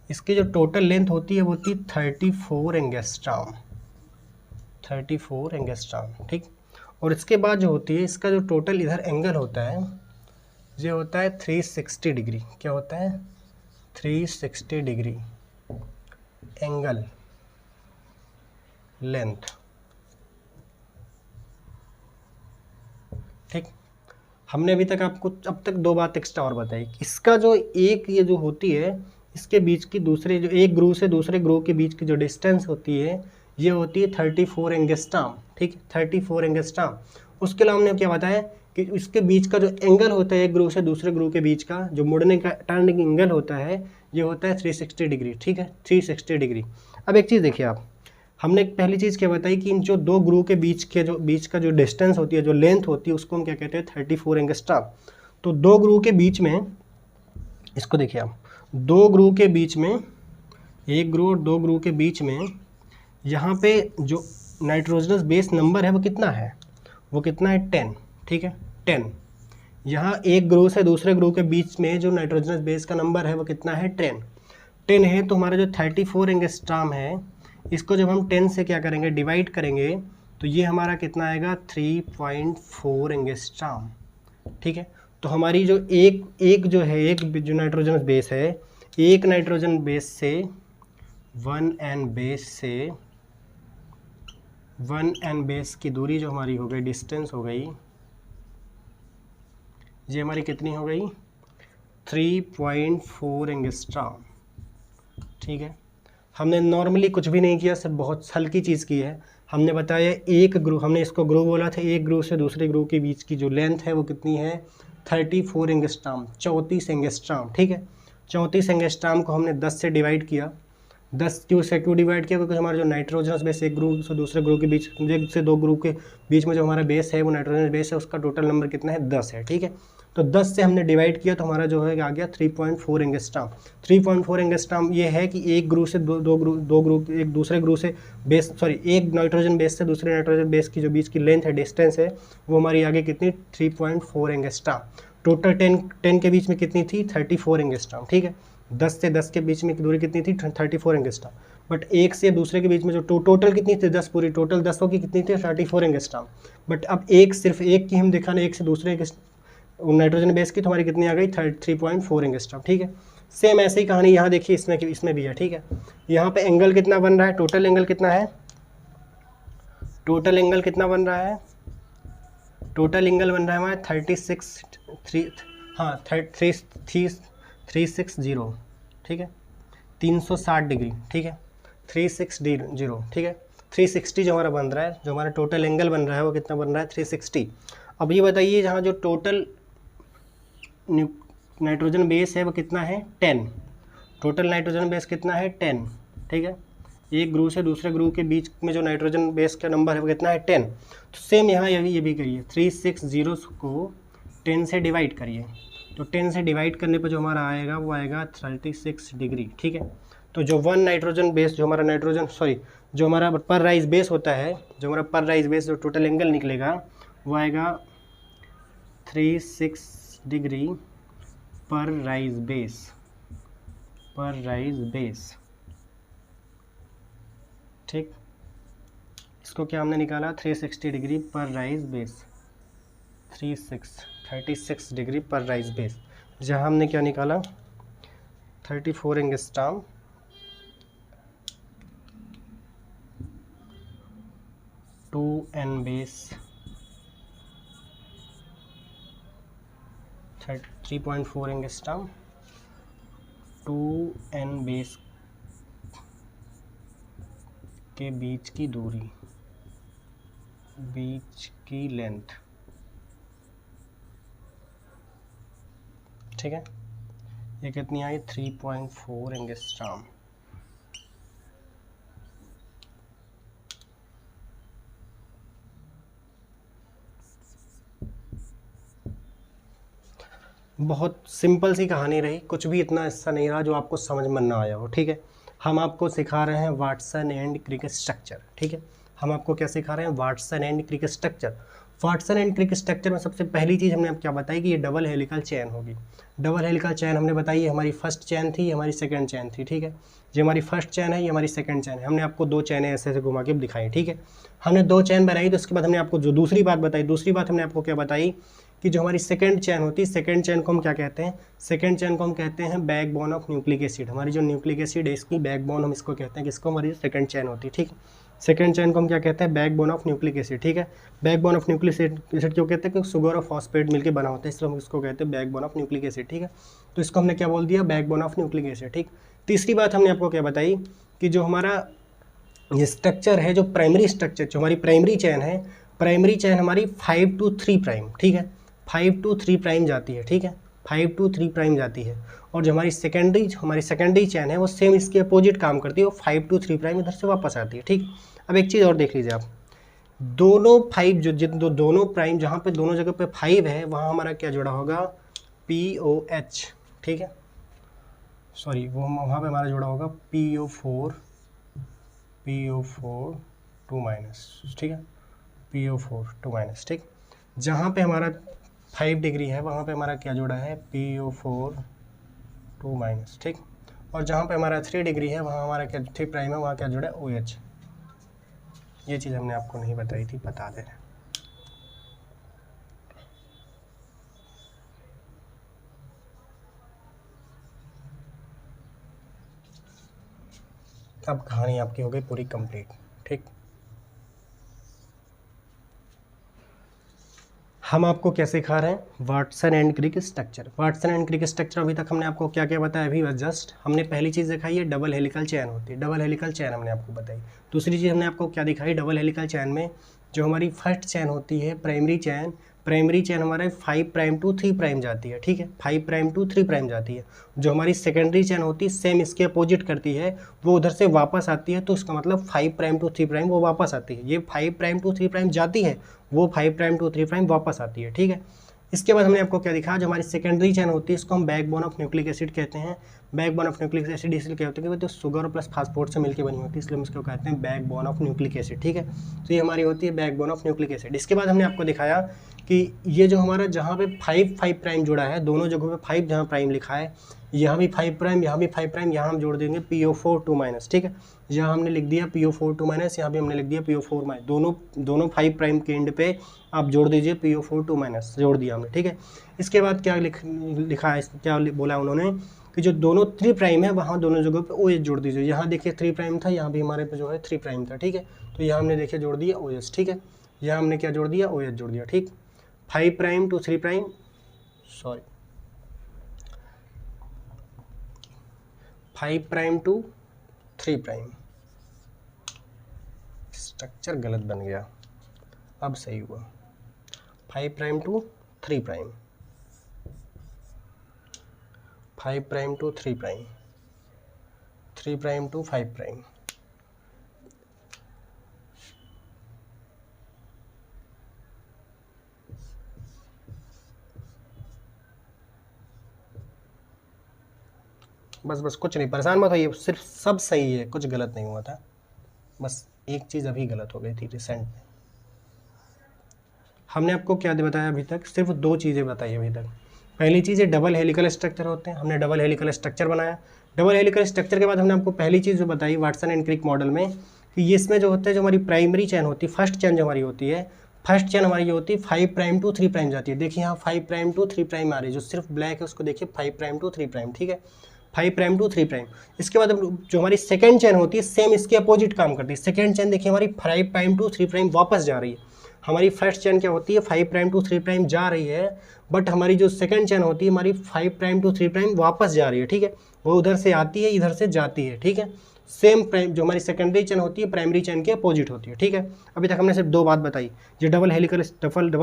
इसकी जो टोटल लेंथ होती है वो होती है 34 एंगस्ट्रॉम। 34 एंगस्ट्रॉम। ठीक, और इसके बाद जो होती है, इसका जो टोटल इधर एंगल होता है, ये होता है 360 डिग्री। क्या होता है, 360 डिग्री एंगल लेंथ। ठीक, हमने अभी तक आपको अब तक 2 बात एक्स्ट्रा और बताई। इसका जो एक ये जो होती है, इसके बीच की दूसरे जो एक ग्रूव से दूसरे ग्रूव के बीच की जो डिस्टेंस होती है, ये होती है 34 एंगस्ट्रॉम। ठीक, 34 एंगस्ट्रॉम। उसके अलावा हमने क्या बताया कि इसके बीच का जो एंगल होता है, एक ग्रूव से दूसरे ग्रूव के बीच का जो मुड़ने का टर्निंग एंगल होता है, ये होता है 360 डिग्री। ठीक है, 360 डिग्री। अब एक चीज़ देखिए आप, हमने पहली चीज़ क्या बताई कि इन जो 2 ग्रूव के बीच का जो डिस्टेंस होती है, जो लेंथ होती है, उसको हम क्या कहते हैं, 34 एंगस्ट्रॉम। तो 2 ग्रूव के बीच में, इसको देखिए आप, 2 ग्रूव के बीच में, एक ग्रूव और 2 ग्रूव के बीच में, यहाँ पे जो नाइट्रोजनस बेस नंबर है वो कितना है, वो कितना है, 10। ठीक है, 10। यहाँ एक ग्रूव से दूसरे ग्रूव के बीच में जो नाइट्रोजनस बेस का नंबर है वो कितना है, 10 है। तो हमारा जो 34 एंगस्ट्रॉम है, इसको जब हम 10 से क्या करेंगे, डिवाइड करेंगे, तो ये हमारा कितना आएगा, 3.4 एंगस्ट्रॉम। ठीक है, तो हमारी जो एक जो है, एक जो नाइट्रोजन बेस है, एक नाइट्रोजन बेस से 1n बेस की दूरी जो हमारी हो गई, डिस्टेंस हो गई, ये हमारी कितनी हो गई, 3.4 एंगस्ट्रॉम। ठीक है, हमने नॉर्मली कुछ भी नहीं किया, सिर्फ बहुत हल्की चीज़ की है। हमने बताया एक ग्रूव, हमने इसको ग्रूव बोला था, एक ग्रूव से दूसरे ग्रूव के बीच की जो लेंथ है वो कितनी है, 34 एंगस्ट्रॉम, 34 एंगस्ट्रॉम। ठीक है, 34 एंगस्ट्रॉम को हमने 10 से डिवाइड किया। 10 क्यों डिवाइड किया, क्योंकि हमारा जो नाइट्रोजनस बेस एक ग्रुप से दूसरे ग्रुप के बीच, एक से 2 ग्रुप के बीच में जो हमारा बेस है, वो नाइट्रोजनस बेस है, उसका टोटल नंबर कितना है, 10 है। ठीक है, तो 10 से हमने डिवाइड किया तो हमारा जो है आ गया 3.4 एंगस्ट्रॉम। 3.4 एंगस्ट्रॉम ये है कि एक ग्रुप से दो ग्रुप एक दूसरे ग्रुप से बेस एक नाइट्रोजन बेस से दूसरे नाइट्रोजन बेस की जो बीच की लेंथ है, डिस्टेंस है, वो हमारी आगे कितनी 3.4 एंगस्ट्रॉम। टोटल 10 के बीच में कितनी थी 34 एंगस्ट्रॉम। ठीक है, 10 से 10 के बीच में दूरी कितनी थी 34 एंगस्ट्रॉम। बट एक से दूसरे के बीच में जो टोटल कितनी थी 10 पूरी, टोटल 10 की कितनी थी 34 एंगस्ट्रॉम। बट अब सिर्फ एक की हम दिखाना, एक से दूसरे के नाइट्रोजन बेस की, तो हमारी कितनी आ गई 3.4 एंगस्ट्रॉम। ठीक है, सेम ऐसे ही कहानी यहाँ देखिए इसमें भी है। ठीक है, यहाँ पे एंगल कितना बन रहा है, टोटल एंगल कितना है, टोटल एंगल कितना बन रहा है, टोटल एंगल बन रहा है हमारा 360। ठीक है, 360 डिग्री। ठीक है, 360। ठीक है, 360 जो हमारा बन रहा है, जो हमारा टोटल एंगल बन रहा है वो कितना बन रहा है 360। अब ये बताइए जहाँ जो टोटल नाइट्रोजन बेस है वो कितना है 10, टोटल नाइट्रोजन बेस कितना है 10। ठीक है, एक ग्रुप से दूसरे ग्रुप के बीच में जो नाइट्रोजन बेस का नंबर है वो कितना है 10। तो सेम यहाँ ये भी करिए, 360 को 10 से डिवाइड करिए, तो 10 से डिवाइड करने पर जो हमारा आएगा वो आएगा 36 डिग्री। ठीक है, तो जो वन नाइट्रोजन बेस जो हमारा पर राइज बेस होता है, जो हमारा पर राइज बेस जो टोटल एंगल निकलेगा वो आएगा 36 डिग्री पर राइज बेस। ठीक, इसको क्या हमने निकाला 360 डिग्री पर राइज बेस, 36 डिग्री पर राइज बेस, जहाँ हमने क्या निकाला 34 angstrom 2n base 3.4 angstrom 2n base के बीच की दूरी, बीच की लेंथ। ठीक है, ये कितनी आई 3.4 एंगस्ट्रॉम। बहुत सिंपल सी कहानी रही, कुछ भी इतना ऐसा नहीं रहा जो आपको समझ में ना आया हो। ठीक है, हम आपको सिखा रहे हैं वाटसन एंड क्रिक स्ट्रक्चर। ठीक है, हम आपको क्या सिखा रहे हैं Watson and Crick structure. Watson and Crick structure में सबसे पहली चीज़ हमने आपको क्या बताई कि ये डबल हेलिकल चेन होगी। डबल हेलिकल चेन हमने बताई है, हमारी फर्स्ट चेन थी, हमारी सेकंड चेन थी। ठीक है, ये हमारी फर्स्ट चेन है, ये हमारी सेकंड चेन है। हमने आपको दो चेनें ऐसे ऐसे घुमा के दिखाई। ठीक है, हमने दो चेन बनाई, तो उसके बाद हमने आपको जो दूसरी बात बताई, दूसरी बात हमने आपको क्या बताई कि जो हमारी सेकंड चेन होती है, सेकंड चेन को हम क्या कहते हैं, सेकंड चेन को हम कहते हैं बैकबोन ऑफ न्यूक्लिक एसिड। हमारी जो न्यूक्लिक एसिड है इसकी बैकबोन हम इसको कहते हैं, किसको, हमारी सेकंड चेन होती है। ठीक है, सेकंड चेन को हम क्या कहते हैं बैकबोन ऑफ न्यूक्लिक एसिड। ठीक है, बैकबोन ऑफ न्यूक्लिक एसिड क्यों कहते हैं, क्योंकि शुगर और फॉस्फेट मिलकर बना होता है, इसलिए हम इसको कहते हैं बैकबोन ऑफ न्यूक्लिक एसिड। ठीक है, तो इसको हमने क्या बोल दिया बैकबोन ऑफ न्यूक्लिक एसिड। ठीक, तीसरी बात हमने आपको क्या बताई कि जो हमारा ये स्ट्रक्चर है, जो प्राइमरी स्ट्रक्चर, जो हमारी प्राइमरी चेन है, प्राइमरी चेन हमारी 5 to 3 प्राइम। ठीक है, 5 to 3 प्राइम जाती है। ठीक है, 5 to 3 प्राइम जाती है। और जो हमारी सेकेंडरी चेन है वो सेम इसके अपोजिट काम करती है, वो 5 to 3 प्राइम इधर से वापस आती है। ठीक, अब एक चीज़ और देख लीजिए आप, दोनों 5 जो दोनों प्राइम जहाँ पे दोनों जगह पे 5 है वहाँ हमारा क्या जुड़ा होगा POH। ठीक है, सॉरी वो वहाँ पे हमारा जुड़ा होगा PO4 2 माइनस। ठीक है, PO4 2 माइनस। ठीक, जहाँ पे हमारा 5 डिग्री है वहाँ पे हमारा क्या जुड़ा है PO4 2 माइनस। ठीक, और जहाँ पे हमारा 3 डिग्री है वहाँ हमारा क्या 3 प्राइम है, वहाँ क्या जुड़ा है OH। ये चीज़ हमने आपको नहीं बताई थी, बता दे रहे। अब कहानी आपकी हो गई पूरी कंप्लीट। ठीक, हम आपको क्या सिखा रहे हैं Watson and Crick structure. Watson and Crick structure अभी तक हमने आपको क्या क्या बताया, अभी जस्ट हमने पहली चीज़ दिखाई है डबल हेलिकल चेन होती है, डबल हेलिकल चेन हमने आपको बताई। दूसरी चीज़ हमने आपको क्या दिखाई, डबल हेलिकल चेन में जो हमारी फर्स्ट चेन होती है प्राइमरी चेन हमारे 5 प्राइम to 3 प्राइम जाती है। ठीक है, 5 प्राइम to 3 प्राइम जाती है। जो हमारी सेकेंडरी चेन होती है सेम इसके अपोजिट करती है, वो उधर से वापस आती है, तो इसका मतलब 5 प्राइम to 3 प्राइम वो वापस आती है। ये 5 प्राइम to 3 प्राइम जाती है, वो 5 प्राइम to 3 प्राइम वापस आती है। ठीक है, इसके बाद हमने आपको क्या दिखाया, जो हमारी सेकेंडरी चेन होती है इसको हम बैकबोन ऑफ न्यूक्लिक एसिड कहते हैं। बैकबोन ऑफ न्यूक्लिक एसिड इसलिए क्या होता है कि वो तो शुगर प्लस फास्फोरेट से मिलकर बनी होती है, इसलिए हम इसको कहते हैं बैकबोन ऑफ न्यूक्लिक एसिड। ठीक है, तो ये हमारी होती है बैकबोन ऑफ न्यूक्लिक एसिड। इसके बाद हमने आपको दिखाया कि ये जो हमारा जहाँ पे 5 प्राइम जुड़ा है, दोनों जगहों पे 5 जहाँ प्राइम लिखा है, यहाँ भी 5 प्राइम, यहाँ भी 5 प्राइम, यहाँ हम जोड़ देंगे PO4 2 माइनस। ठीक है, यहाँ हमने लिख दिया PO4 2 माइनस, यहाँ भी हमने लिख दिया PO4 माइनस, दोनों 5 प्राइम के एंड पे आप जोड़ दीजिए PO4 2 माइनस, जोड़ दिया हमने। ठीक है, इसके बाद क्या लिखा है, क्या बोला उन्होंने कि जो दोनों 3 प्राइम है वहाँ दोनों जगहों पे OH जोड़ दीजिए। यहाँ देखिए 3 प्राइम था, यहाँ भी हमारे पे जो है 3 प्राइम था। ठीक है, तो यहाँ हमने देखिए जोड़ दिया OH। ठीक है, यहाँ हमने क्या जोड़ दिया, OH जोड़ दिया। ठीक, 5 prime to 3 prime, sorry 5 prime to 3 prime, structure गलत बन गया, अब सही हुआ। 5 prime to 3 prime, 5 prime to 3 prime, 3 prime to 5 prime. बस कुछ नहीं, परेशान मत होइए, सिर्फ सब सही है, कुछ गलत नहीं हुआ था, बस एक चीज़ अभी गलत हो गई थी रिसेंट में। हमने आपको क्या बताया अभी तक, सिर्फ 2 चीज़ें बताई अभी तक। पहली चीज़ है डबल हेलिकल स्ट्रक्चर होते हैं, हमने डबल हेलिकल स्ट्रक्चर बनाया। डबल हेलिकल स्ट्रक्चर के बाद हमने आपको पहली चीज़ जो बताई वाटसन एंड क्रिक मॉडल में, कि ये इसमें जो होता है, जो हमारी प्राइमरी चेन होती है, फर्स्ट चेन जो हमारी होती है, फर्स्ट चेन हमारी जो होती है 5 प्राइम टू 3 प्राइम जाती है। देखिए यहाँ 5 प्राइम टू 3 प्राइम आ रही है, जो सिर्फ ब्लैक है उसको देखिए 5 प्राइम टू 3 प्राइम। ठीक है, 5 प्राइम टू 3 प्राइम। इसके बाद जो हमारी सेकंड चेन होती है सेम इसके अपोजिट काम करती है। सेकंड चेन देखिए हमारी 5 प्राइम टू 3 प्राइम वापस जा रही है। हमारी फर्स्ट चेन क्या होती है, 5 प्राइम टू 3 प्राइम जा रही है, बट हमारी जो सेकंड चेन होती है हमारी 5 प्राइम टू 3 प्राइम वापस जा रही है। ठीक है, वो उधर से आती है, इधर से जाती है। ठीक है, सेम प्राइम जो हमारी सेकेंडरी चेन होती है प्राइमरी चेन के अपोजिट होती है। ठीक है, अभी तक हमने सिर्फ 2 बात बताई, जो डबल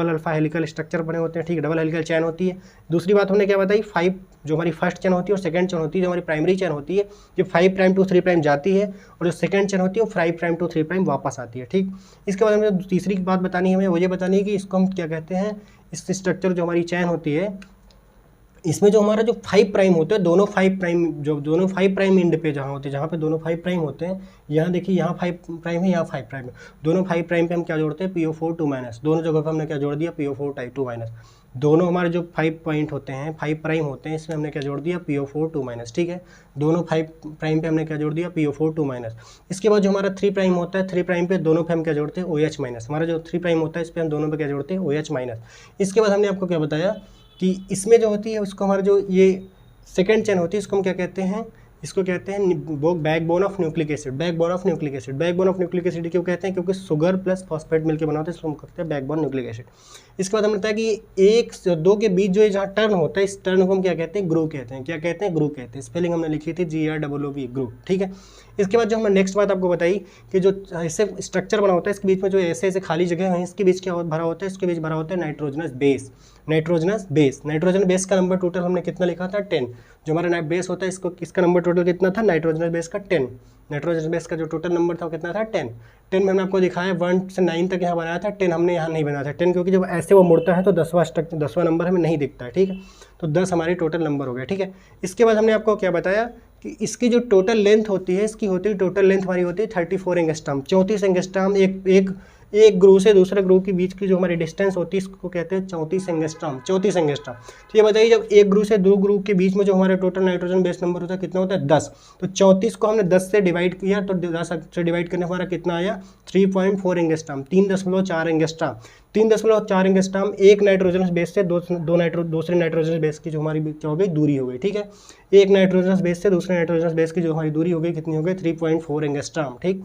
अल्फा हेलिकल स्ट्रक्चर बने होते हैं। ठीक है, डबल हेलिकल चेन होती है। दूसरी बात हमने क्या बताई, 5 जो हमारी फर्स्ट चेन होती है और सेकंड चेन होती है, जो हमारी प्राइमरी चेन होती है, जो 5 प्राइम टू 3 प्राइम जाती है, और जो सेकंड चेन होती है वो 5 प्राइम टू 3 प्राइम वापस आती है। ठीक, इसके बाद हमें तीसरी बात बतानी है, हमें वो ये बतानी है कि इसको हम क्या कहते हैं, इस स्ट्रक्चर जो हमारी चेन होती है, इसमें जो हमारा जो 5 प्राइम होते हैं, दोनों 5 प्राइम एंड पे जहाँ होते हैं, जहाँ पे दोनों 5 प्राइम होते हैं, यहाँ देखिए यहाँ 5 प्राइम है, यहाँ 5 प्राइम है, दोनों 5 प्राइम पे हम क्या जोड़ते हैं, PO4 2 माइनस। दोनों जगह पे हमने क्या जोड़ दिया, PO4 2 माइनस। दोनों हमारे जो 5 पॉइंट होते हैं, 5 प्राइम होते हैं, इसमें हमने क्या जोड़ दिया, PO4 2 माइनस। ठीक है, दोनों 5 प्राइम पे हमने क्या जोड़ दिया, PO4 2 माइनस। इसके बाद जो हमारा 3 प्राइम होता है, 3 प्राइम पे दोनों पे हम क्या जोड़ते हैं, OH माइनस। हमारा जो 3 प्राइम होता है इस पर हम दोनों पे क्या जोड़ते हैं, OH माइनस। इसके बाद हमने आपको क्या बताया कि इसमें जो होती है उसको हमारा जो ये सेकंड चेन होती है इसको हम क्या कहते हैं, इसको कहते हैं backbone of nucleic acid. Backbone of nucleic acid, backbone of nucleic acid क्यों कहते हैं, क्योंकि शुगर प्लस फॉस्फेट मिलकर बना होता है, इसको हम कहते हैं बैकबोन न्यूक्लिक एसिड। इसके बाद हमने बताया कि 1 से 2 के बीच जो जहाँ टर्न होता है, इस टर्न को हम क्या कहते हैं, ग्रू कहते हैं। क्या कहते हैं, ग्रू कहते हैं। स्पेलिंग हमने लिखी थी GROOV, ग्रू। ठीक है, इसके बाद जो हमने नेक्स्ट बात आपको बताई कि जो ऐसे स्ट्रक्चर बना होता है, इसके बीच में जो ऐसे ऐसे खाली जगह है, इसके बीच क्या भरा होता है, इसके बीच भरा होता है नाइट्रोजनस बेस। नाइट्रोजनस बेस का नंबर टोटल हमने कितना लिखा था, 10। जो हमारा बेस होता है इसको, इसका नंबर टोटल कितना था, नाइट्रोजनस बेस का 10। नाइट्रोजन बेस का जो टोटल नंबर था वो कितना था, 10 में हमने आपको दिखाया 1 से 9 तक यहाँ बनाया था। 10 हमने यहाँ नहीं बनाया था। 10 क्योंकि जब ऐसे वो मुड़ता है तो 10वां नंबर हमें नहीं दिखता है। ठीक है, तो 10 हमारी टोटल नंबर हो गया। ठीक है, इसके बाद हमने आपको क्या बताया कि इसकी जो टोटल लेंथ होती है, इसकी होती है टोटल लेंथ हमारी होती है 34 एंगस्ट्रॉम, 34 एंगस्ट्रॉम। एक ग्रुप से दूसरे ग्रुप के बीच की जो हमारी डिस्टेंस होती है इसको कहते हैं 34 एंगस्ट्रॉम। 34 एंगस्ट्रॉम। तो ये बताइए जब एक ग्रुप से 2 ग्रुप के बीच में जो हमारा टोटल नाइट्रोजन बेस नंबर होता है कितना होता है, 10। तो 34 को हमने 10 से डिवाइड किया तो 10 से डिवाइड करने हमारा कितना आया, 3.4 एंगस्ट्रॉम, 3.4 एंगस्ट्रॉम। 3.4 एंगस्ट्रॉम एक नाइट्रोजन बेस से दूसरे नाइट्रोजन बेस की जो हमारी क्या हो गई, दूरी हो गई। ठीक है, एक नाइट्रोजन बेस से दूसरे नाइट्रोजन बेस की जो हमारी दूरी हो गई कितनी हो गई, 3.4 एंगस्ट्रॉम। ठीक,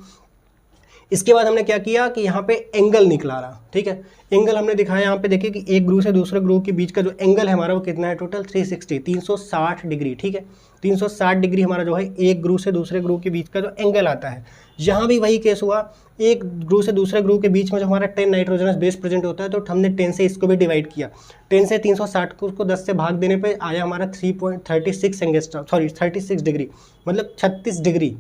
इसके बाद हमने क्या किया कि यहाँ पे एंगल निकला रहा। ठीक है, एंगल हमने दिखाया यहाँ पे, देखिए कि एक ग्रुप से दूसरे ग्रुप के बीच का जो एंगल है हमारा वो कितना है, टोटल 360 डिग्री। ठीक है, 360 डिग्री हमारा जो है एक ग्रुप से दूसरे ग्रुप के बीच का जो एंगल आता है। यहाँ भी वही केस हुआ, एक ग्रुप से दूसरे ग्रुप के बीच में जो हमारा 10 नाइट्रोजनस बेस प्रेजेंट होता है तो हमने 10 से इसको भी डिवाइड किया। 10 से 360 को उसको 10 से भाग देने पे आया हमारा 3.36 एंगस्ट्रॉम, 36 डिग्री, मतलब 36 डिग्री।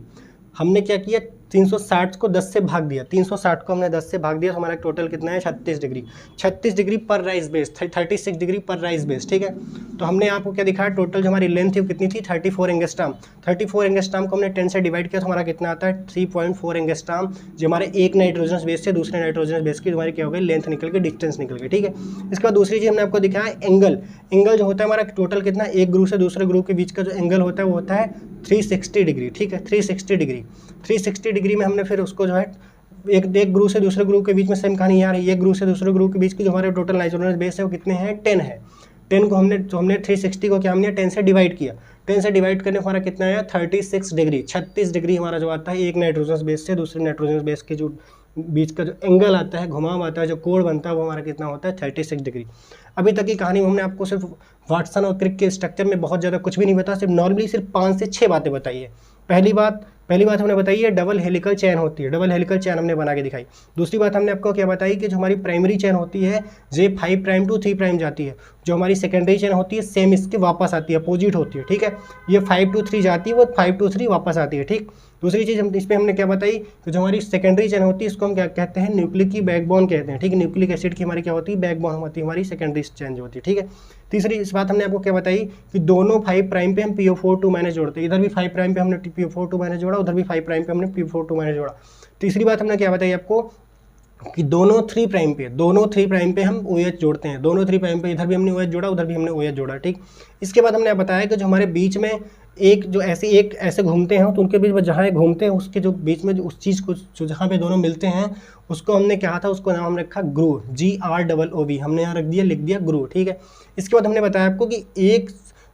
हमने क्या किया, 360 को 10 से भाग दिया, 360 को हमने 10 से भाग दिया तो हमारा टोटल कितना है 36 डिग्री, 36 डिग्री पर राइज बेस, 36 डिग्री पर राइज बेस, ठीक है। तो हमने आपको क्या दिखाया, टोटल जो हमारी लेंथ थी वो कितनी थी 34 एंगस्ट्रॉम, 34 एंगस्ट्रॉम को हमने 10 से डिवाइड किया तो हमारा कितना आता है 3.4 एंगस्ट्रॉम, जो हमारे एक नाइट्रोजनस बेस से दूसरे नाइट्रोजनस बेस की हमारी क्या हो गई लेंथ निकल के, डिस्टेंस निकल गई, ठीक है। इसके बाद दूसरी चीज़ हमने आपको दिखाया एंगल, एंगल जो होता है हमारा टोटल कितना, एक ग्रुप से दूसरे ग्रुप के बीच का जो एंगल होता है वो होता है 360 डिग्री, ठीक है, 360 डिग्री। 360 डिग्री में हमने फिर उसको जो है एक ग्रुप से दूसरे ग्रुप के बीच में सेम कहानी आ रही है, एक ग्रुप से दूसरे ग्रुप के बीच की जो हमारे टोटल नाइट्रोजनस बेस है वो कितने हैं 10 है। 10 को हमने 360 को क्या हमने 10 से डिवाइड किया, 10 से डिवाइड करने हमारा कितना आया 36 डिग्री, 36 डिग्री हमारा जो आता है एक नाइट्रोजनस बेस से दूसरे नाइट्रोजनस बेस के जो बीच का जो एंगल आता है, घुमाव आता है, जो कोण बनता है वो हमारा कितना होता है 36 डिग्री। अभी तक की कहानी में हमने आपको सिर्फ वाटसन और क्रिक के स्ट्रक्चर में बहुत ज़्यादा कुछ भी नहीं बताया, सिर्फ नॉर्मली सिर्फ 5 से 6 बातें बताई है। पहली बात हमने बताई है डबल हेलिकल चेन होती है, डबल हेलिकल चेन हमने बना के दिखाई। दूसरी बात हमने आपको क्या बताई कि जो हमारी प्राइमरी चेन होती है जे 5 प्राइम टू 3 प्राइम जाती है, जो हमारी सेकेंडरी चेन होती है सेम इसके वापस आती है, अपोजिट होती है, ठीक है। ये 5 to 3 जाती है, वो 5 to 3 वापस आती है, ठीक। दूसरी चीज़ हम इसमें हमने क्या बताई कि जो हमारी सेकेंडरी चेन होती है इसको हम क्या कहते हैं न्यूक्लिक की बैकबोन कहते हैं, ठीक है। न्यूक्लिक एसिड की हमारी क्या होती है बैकबोन होती है हमारी सेकेंडरी चेन जो होती है, ठीक है। तीसरी इस बात हमने आपको क्या बताई कि दोनों 5 प्राइम पे हम PO4 माइनस जोड़ते हैं, इधर भी 5 प्राइम पे हमने PO4 माइनस जोड़ा, उधर भी 5 प्राइम पे हमने PO4 माइनस जोड़ा। तीसरी बात हमने क्या बताई आपको कि दोनों 3 प्राइम पे हम OH जोड़ते हैं, दोनों 3 प्राइम पे इधर भी हमने OH जोड़ा, उधर भी हमने OH जोड़ा, ठीक। इसके बाद हमने बताया कि जो हमारे बीच में एक जो ऐसे घूमते हैं तो उनके बीच में जहाँ घूमते हैं उसके जो बीच में जो उस चीज़ को जो जहाँ पे दोनों मिलते हैं उसको हमने कहा था, उसको नाम हमने रखा ग्रूव, GROOV, हमने यहाँ लिख दिया ग्रूव, ठीक है। इसके बाद हमने बताया आपको कि एक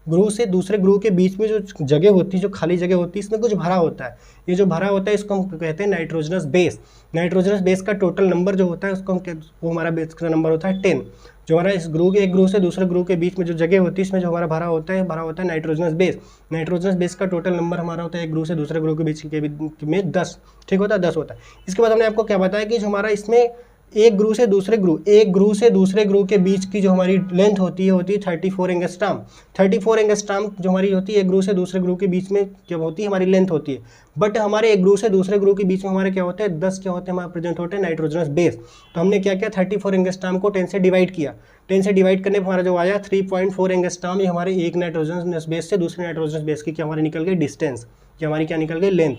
ग्रुप से दूसरे ग्रुप के बीच में जो जगह होती है, जो खाली जगह होती है, इसमें कुछ भरा होता है। ये जो भरा होता है इसको हम कहते हैं नाइट्रोजनस बेस। नाइट्रोजनस बेस का टोटल नंबर जो होता है उसको हम वो हमारा बेस का नंबर होता है 10। जो हमारा इस ग्रुप एक ग्रुप से दूसरे ग्रुप के बीच में जो जगह होती है इसमें जो हमारा भरा होता है नाइट्रोजनस बेस। नाइट्रोजनस बेस का टोटल नंबर हमारा होता है एक ग्रुप से दूसरे ग्रुप के बीच में 10, ठीक होता है, 10 होता है। इसके बाद हमने आपको क्या बताया कि जो हमारा इसमें एक ग्रुप से दूसरे ग्रुप के बीच की जो हमारी लेंथ होती है 34 एंगस्ट्रॉम। 34 एंगस्ट्रॉम जो हमारी होती है एक ग्रुप से दूसरे ग्रुप के बीच में क्या होती है हमारी लेंथ होती है। बट हमारे एक ग्रुप से दूसरे ग्रुप के बीच में हमारे क्या होते हैं 10 क्या होते हैं हमारे प्रेजेंट होते हैं नाइट्रोजनस बेस। तो हमने क्या किया 34 एंगस्ट्रॉम को 10 से डिवाइड किया, 10 से डिवाइड करने पर हमारा जो आया 3.4 एंगस्ट्रॉम, ये हमारे एक नाइट्रोजनस बेस से दूसरे नाइट्रोजनस बेस की क्या हमारी निकल गई डिस्टेंस, क्या हमारी क्या निकल गई लेंथ।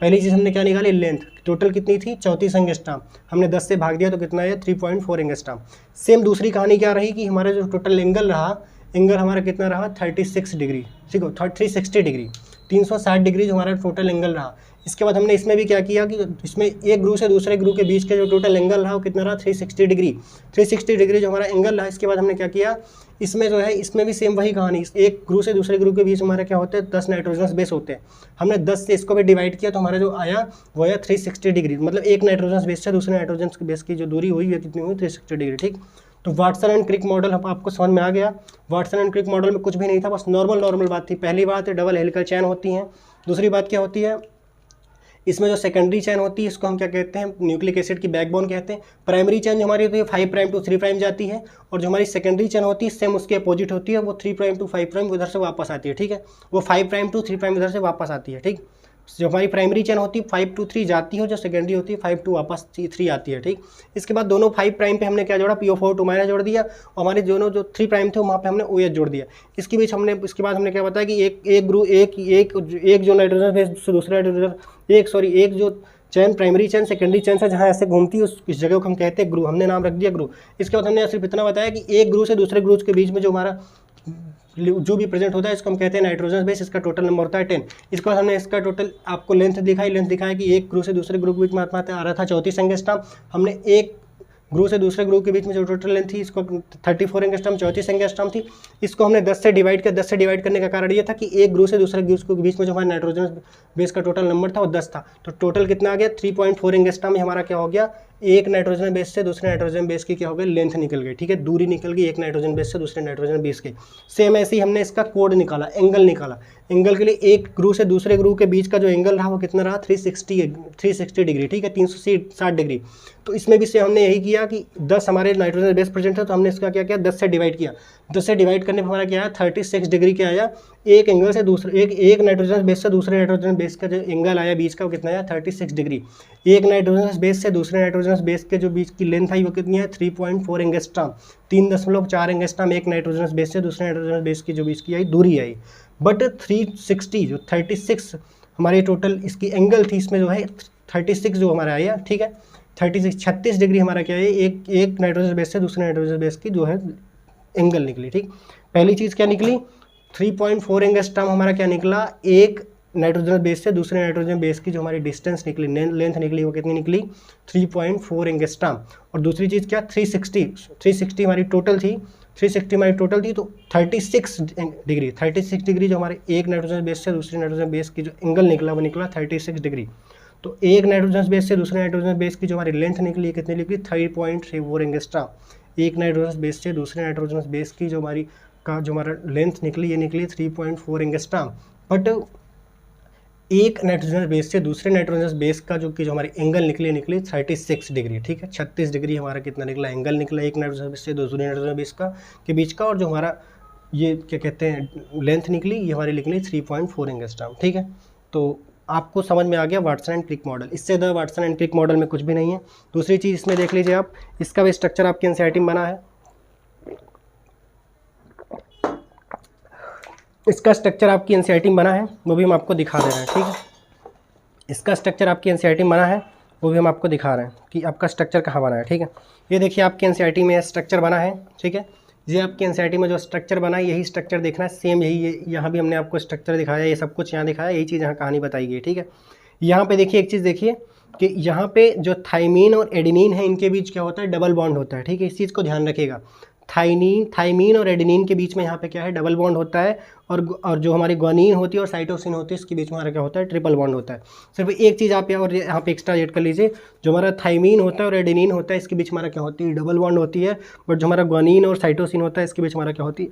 पहली चीज़ हमने क्या निकाली लेंथ, टोटल कितनी थी 34 एंगस्ट्रॉम, हमने 10 से भाग दिया तो कितना है 3.4 एंगस्ट्रॉम। सेम दूसरी कहानी क्या रही कि हमारा जो टोटल एंगल रहा, एंगल हमारा कितना रहा 36 डिग्री, ठीक हो 360 डिग्री, 360 डिग्री जो हमारा टोटल एंगल रहा। इसके बाद हमने इसमें भी क्या किया कि इसमें एक ग्रुप से दूसरे ग्रुप के बीच का जो टोटल एंगल रहा वो कितना रहा 360 डिग्री, 360 डिग्री जो हमारा एंगल रहा। इसके बाद हमने क्या किया इसमें जो है इसमें भी सेम वही कहानी, एक ग्रुप से दूसरे ग्रुप के बीच हमारा क्या होता है 10 नाइट्रोजनस बेस होते हैं। हमने 10 से इसको भी डिवाइड किया तो हमारा जो आया वो आया 360 डिग्री, मतलब एक नाइट्रोजनस बेस से दूसरे नाइट्रोजनस बेस की जो दूरी हुई है कितनी हुई 360 डिग्री, ठीक। तो वाटसन एंड क्रिक मॉडल हम आपको समझ में आ गया। वाटसन एंड क्रिक मॉडल में कुछ भी नहीं था, बस नॉर्मल बात थी। पहली बात है डबल हेलिकल चेन होती हैं। दूसरी बात क्या होती है इसमें जो सेकेंडरी चेन होती है इसको हम क्या कहते हैं न्यूक्लिक एसिड की बैकबोन कहते हैं। प्राइमरी चेन जो हमारी होती है 5 प्राइम टू 3 प्राइम जाती है, और जो हमारी सेकेंडरी चेन होती है सेम उसके अपोजिट होती है, वो 3 प्राइम टू 5 प्राइम उधर से वापस आती है, ठीक है। वो 5 प्राइम टू 3 प्राइम उधर से वापस आती है, ठीक। जो हमारी प्राइमरी चेन होती है 5 to 3 जाती है, जो सेकेंडरी होती है 5 to वापस 3 आती है, ठीक। इसके बाद दोनों 5 प्राइम पे हमने क्या जोड़ा PO4 माइनस जोड़ दिया, और हमारे दोनों जो 3 प्राइम थे वहाँ पे हमने OH जोड़ दिया। इसके बीच हमने इसके बाद हमने क्या बताया कि एक ग्रुप एक जो नाइट्रोजन बेस से दूसरा नाइट्रोजन एक जो चैन प्राइमरी चैन सेकेंडरी चैन से जहाँ ऐसे घूमती है इस जगह को हम कहते हैं ग्रुप, हमने नाम रख दिया ग्रुप। इसके बाद हमने सिर्फ इतना बताया कि एक ग्रुप से दूसरे ग्रुप के बीच में जो हमारा जो भी प्रेजेंट होता है इसको हम कहते हैं नाइट्रोजन बेस, इसका टोटल नंबर होता है 10। इसके बाद हमने इसका टोटल आपको लेंथ दिखाया कि एक ग्रुप से दूसरे ग्रुप के बीच में आ रहा था 34 एंगस्ट्रॉम। हमने एक ग्रुप से दूसरे ग्रुप के बीच में जो टोटल लेंथ थी इसको 34 एंगस्ट्रॉम 34 एंगस्ट्रॉम थी। इसको हमने 10 से डिवाइड किया, 10 से डिवाइड करने का कारण ये था कि एक ग्रुप से दूसरे ग्रुप के बीच में जो हमारा नाइट्रोजन बेस का टोटल नंबर था वो 10 था। तो टोटल कितना आ गया 3.4 एंगस्ट्रॉम में हमारा क्या हो गया एक नाइट्रोजन बेस से दूसरे नाइट्रोजन बेस की क्या हो गई, लेंथ निकल गई, ठीक है, दूरी निकल गई एक नाइट्रोजन बेस से दूसरे नाइट्रोजन बेस की। सेम ऐसे ही हमने इसका कोड निकाला, एंगल निकाला। एंगल के लिए एक ग्रुप से दूसरे ग्रुप के बीच का जो एंगल रहा वो कितना रहा, 360 डिग्री, ठीक है, 360 डिग्री। तो इसमें भी से हमने यही किया कि 10 हमारे नाइट्रोजन बेस प्रेजेंट है, तो हमने इसका क्या किया, 10 से डिवाइड किया। 10 से डिवाइड करने पर हमारा क्या आया, 36 डिग्री क्या आया, एक एंगल से दूसरे एक नाइट्रोजन बेस से दूसरे नाइट्रोजन बेस का जो एंगल आया बीच का वो कितना आया, 36 डिग्री। एक नाइट्रोजन बेस से दूसरे नाइट्रोजन बेस के जो बीच की लेंथ आई वो कितनी है, 3.4 एंगस्ट्रॉम, 3.4 एंगस्ट्रॉम एक नाइट्रोजन बेस से दूसरे नाइट्रोजन बेस की जो बीच की आई दूरी आई। बट 360 जो 36 हमारी टोटल इसकी एंगल थी, इसमें जो है 36 जो हमारा आया, ठीक है, 36 डिग्री हमारा क्या है, एक नाइट्रोजन बेस से दूसरे नाइट्रोजन बेस की जो है एंगल निकली, ठीक। पहली चीज़ क्या निकली, 3.4 एंगस्ट्रॉम हमारा क्या निकला, एक नाइट्रोजन बेस से दूसरे नाइट्रोजन बेस की जो हमारी डिस्टेंस निकली, लेंथ निकली, वो कितनी निकली, 3.4 एंगस्ट्रॉम। और दूसरी चीज़ क्या, 360 हमारी टोटल थी, 360 हमारी टोटल थी, तो 36 डिग्री जो हमारे एक नाइट्रोजन बेस से दूसरे नाइट्रोजन बेस की जो एंगल निकला वो निकला 36 डिग्री। तो एक नाइट्रोजन बेस से दूसरे नाइट्रोजन बेस की जो हमारी लेंथ निकली है कितनी निकली, 3.34 एंगस्ट्रॉम। एक नाइट्रोजन बेस से दूसरे नाइट्रोजन बेस की जो हमारा लेंथ निकली ये निकली 3.4 एंगस्ट्रॉम। बट एक नाइट्रोजन बेस से दूसरे नाइट्रोजन बेस का जो हमारी एंगल निकली 36 डिग्री, ठीक है, 36 डिग्री हमारा कितना निकला, एंगल निकला एक नाइट्रोजन बेस से दूसरे नाइट्रोजन बेस का के बीच का। और जो हमारा ये क्या कहते हैं लेंथ निकली, ये हमारी निकली 3.4 एंगस्ट्रॉम, ठीक है। तो आपको समझ में आ गया वाटसन एंड क्रिक मॉडल। इससे ज़्यादा वाटसन एंड क्रिक मॉडल में कुछ भी नहीं है। दूसरी चीज़ इसमें देख लीजिए आप, इसका भी स्ट्रक्चर आपके एनसीईआरटी में बना है, इसका स्ट्रक्चर आपकी एनसीईआरटी में बना है, वो भी हम आपको दिखा दे रहे हैं, ठीक है। इसका स्ट्रक्चर आपकी एनसीईआरटी में बना है, वो भी हम आपको दिखा रहे हैं कि आपका स्ट्रक्चर कहाँ बना है, ठीक है। ये देखिए आपके एनसीईआरटी में स्ट्रक्चर बना है, ठीक है। ये आपके एनसीईआरटी में जो स्ट्रक्चर बना है यही स्ट्रक्चर देखना है, सेम यही यहाँ भी हमने आपको स्ट्रक्चर दिखाया, ये सब कुछ यहाँ दिखाया, यही चीज़ यहाँ कहानी बताई गई, ठीक है। यहाँ पे देखिए एक चीज़ देखिए कि यहाँ पे जो थाइमीन और एडेनिन है इनके बीच क्या होता है, डबल बॉन्ड होता है, ठीक है। इस चीज़ को ध्यान रखिएगा, थाइमीन और एडेनिन के बीच में यहाँ पे क्या है, डबल बॉन्ड होता है। और जो हमारी ग्वानिन होती है और साइटोसिन होती है इसके बीच में हमारा क्या होता है, ट्रिपल बॉन्ड होता है। सिर्फ एक चीज़ आप यहाँ पे एक्स्ट्रा ऐड कर लीजिए, जो हमारा थाइमीन होता है और एडेनिन होता है इसके बीच हमारा क्या होती है, डबल बॉन्ड होती है। बट जो हमारा ग्वानिन और साइटोसिन होता है इसके बीच हमारा क्या होती है,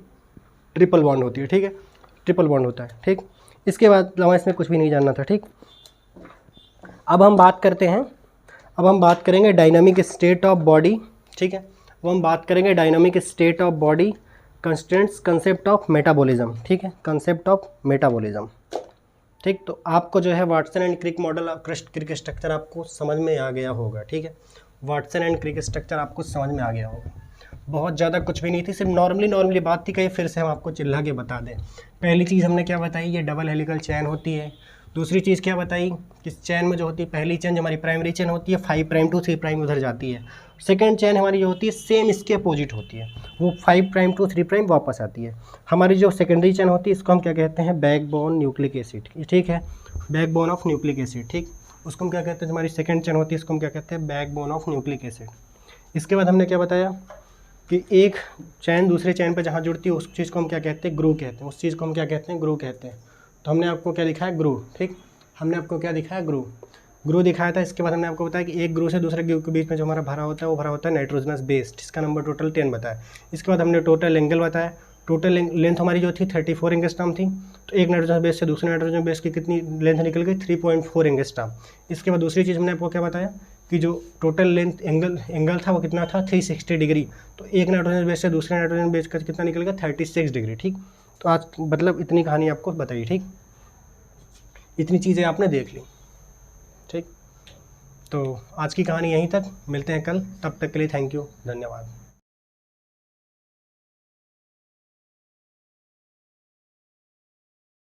ट्रिपल बॉन्ड होती है, ठीक है, ट्रिपल बॉन्ड होता है, ठीक। इसके बाद अलावा इसमें कुछ भी नहीं जानना था, ठीक। अब हम बात करते हैं, अब हम बात करेंगे डायनामिक स्टेट ऑफ बॉडी, ठीक है। अब हम बात करेंगे dynamic state of body constants, concept of metabolism, ठीक है, कंसेप्ट ऑफ मेटाबॉलिज्म, ठीक। तो आपको जो है Watson and Crick model, Crick structure आपको समझ में आ गया होगा, ठीक है। वाटसन एंड क्रिक स्ट्रक्चर आपको समझ में आ गया होगा, बहुत ज़्यादा कुछ भी नहीं थी, सिर्फ नॉर्मली बात थी, कहीं फिर से हम आपको चिल्ला के बता दें। पहली चीज़ हमने क्या बताई, ये डबल हेलिकल चैन होती है। दूसरी चीज़ क्या बताई कि चैन में जो होती है, पहली चैन जो हमारी प्राइमरी चैन होती है 5 प्राइम टू 3 प्राइम उधर जाती है। सेकंड चैन हमारी जो होती है सेम इसके अपोजिट होती है, वो 5 प्राइम टू 3 प्राइम वापस आती है। हमारी जो सेकेंडरी चैन होती है इसको हम क्या कहते हैं, बैकबोन न्यूक्लिक एसिड, ठीक है, बैकबोन ऑफ न्यूक्लिक एसिड, ठीक। उसको हम क्या कहते हैं, हमारी सेकेंड चैन होती है इसको हम क्या कहते हैं, बैकबोन ऑफ न्यूक्लिक एसिड। इसके बाद हमने क्या बताया कि एक चैन दूसरे चैन पर जहाँ जुड़ती है उस चीज़ को हम क्या कहते हैं, ग्रू कहते हैं, उस चीज़ को हम क्या कहते हैं, ग्रू कहते हैं। तो हमने आपको क्या लिखा है, ग्रू, ठीक, हमने आपको क्या दिखाया, ग्रू दिखाया था। इसके बाद हमने आपको बताया कि एक ग्रू से दूसरे ग्रू के बीच में जो हमारा भरा होता है वो भरा होता है नाइट्रोजनस बेस, इसका नंबर टोटल 10 बताया। इसके बाद हमने टोटल एंगल बताया, टोटल लेंथ हमारी जो थी 34 एंगस्ट्रॉम थी। तो एक नाइट्रोजन बेस से दूसरे नाइट्रोजन बेस की कितनी लेंथ निकल गई, 3.4 एंगस्ट्रॉम। इसके बाद दूसरी चीज़ हमने आपको क्या बताया कि जो टोटल लेंथ एंगल था वो कितना था, 360 डिग्री। तो एक नाइट्रोजन बेस से दूसरे नाइट्रोजन बेस का कितना निकल गया, 36 डिग्री, ठीक। तो आज मतलब इतनी कहानी आपको बताई, ठीक, इतनी चीज़ें आपने देख ली, ठीक। तो आज की कहानी यहीं तक, मिलते हैं कल, तब तक के लिए थैंक यू, धन्यवाद।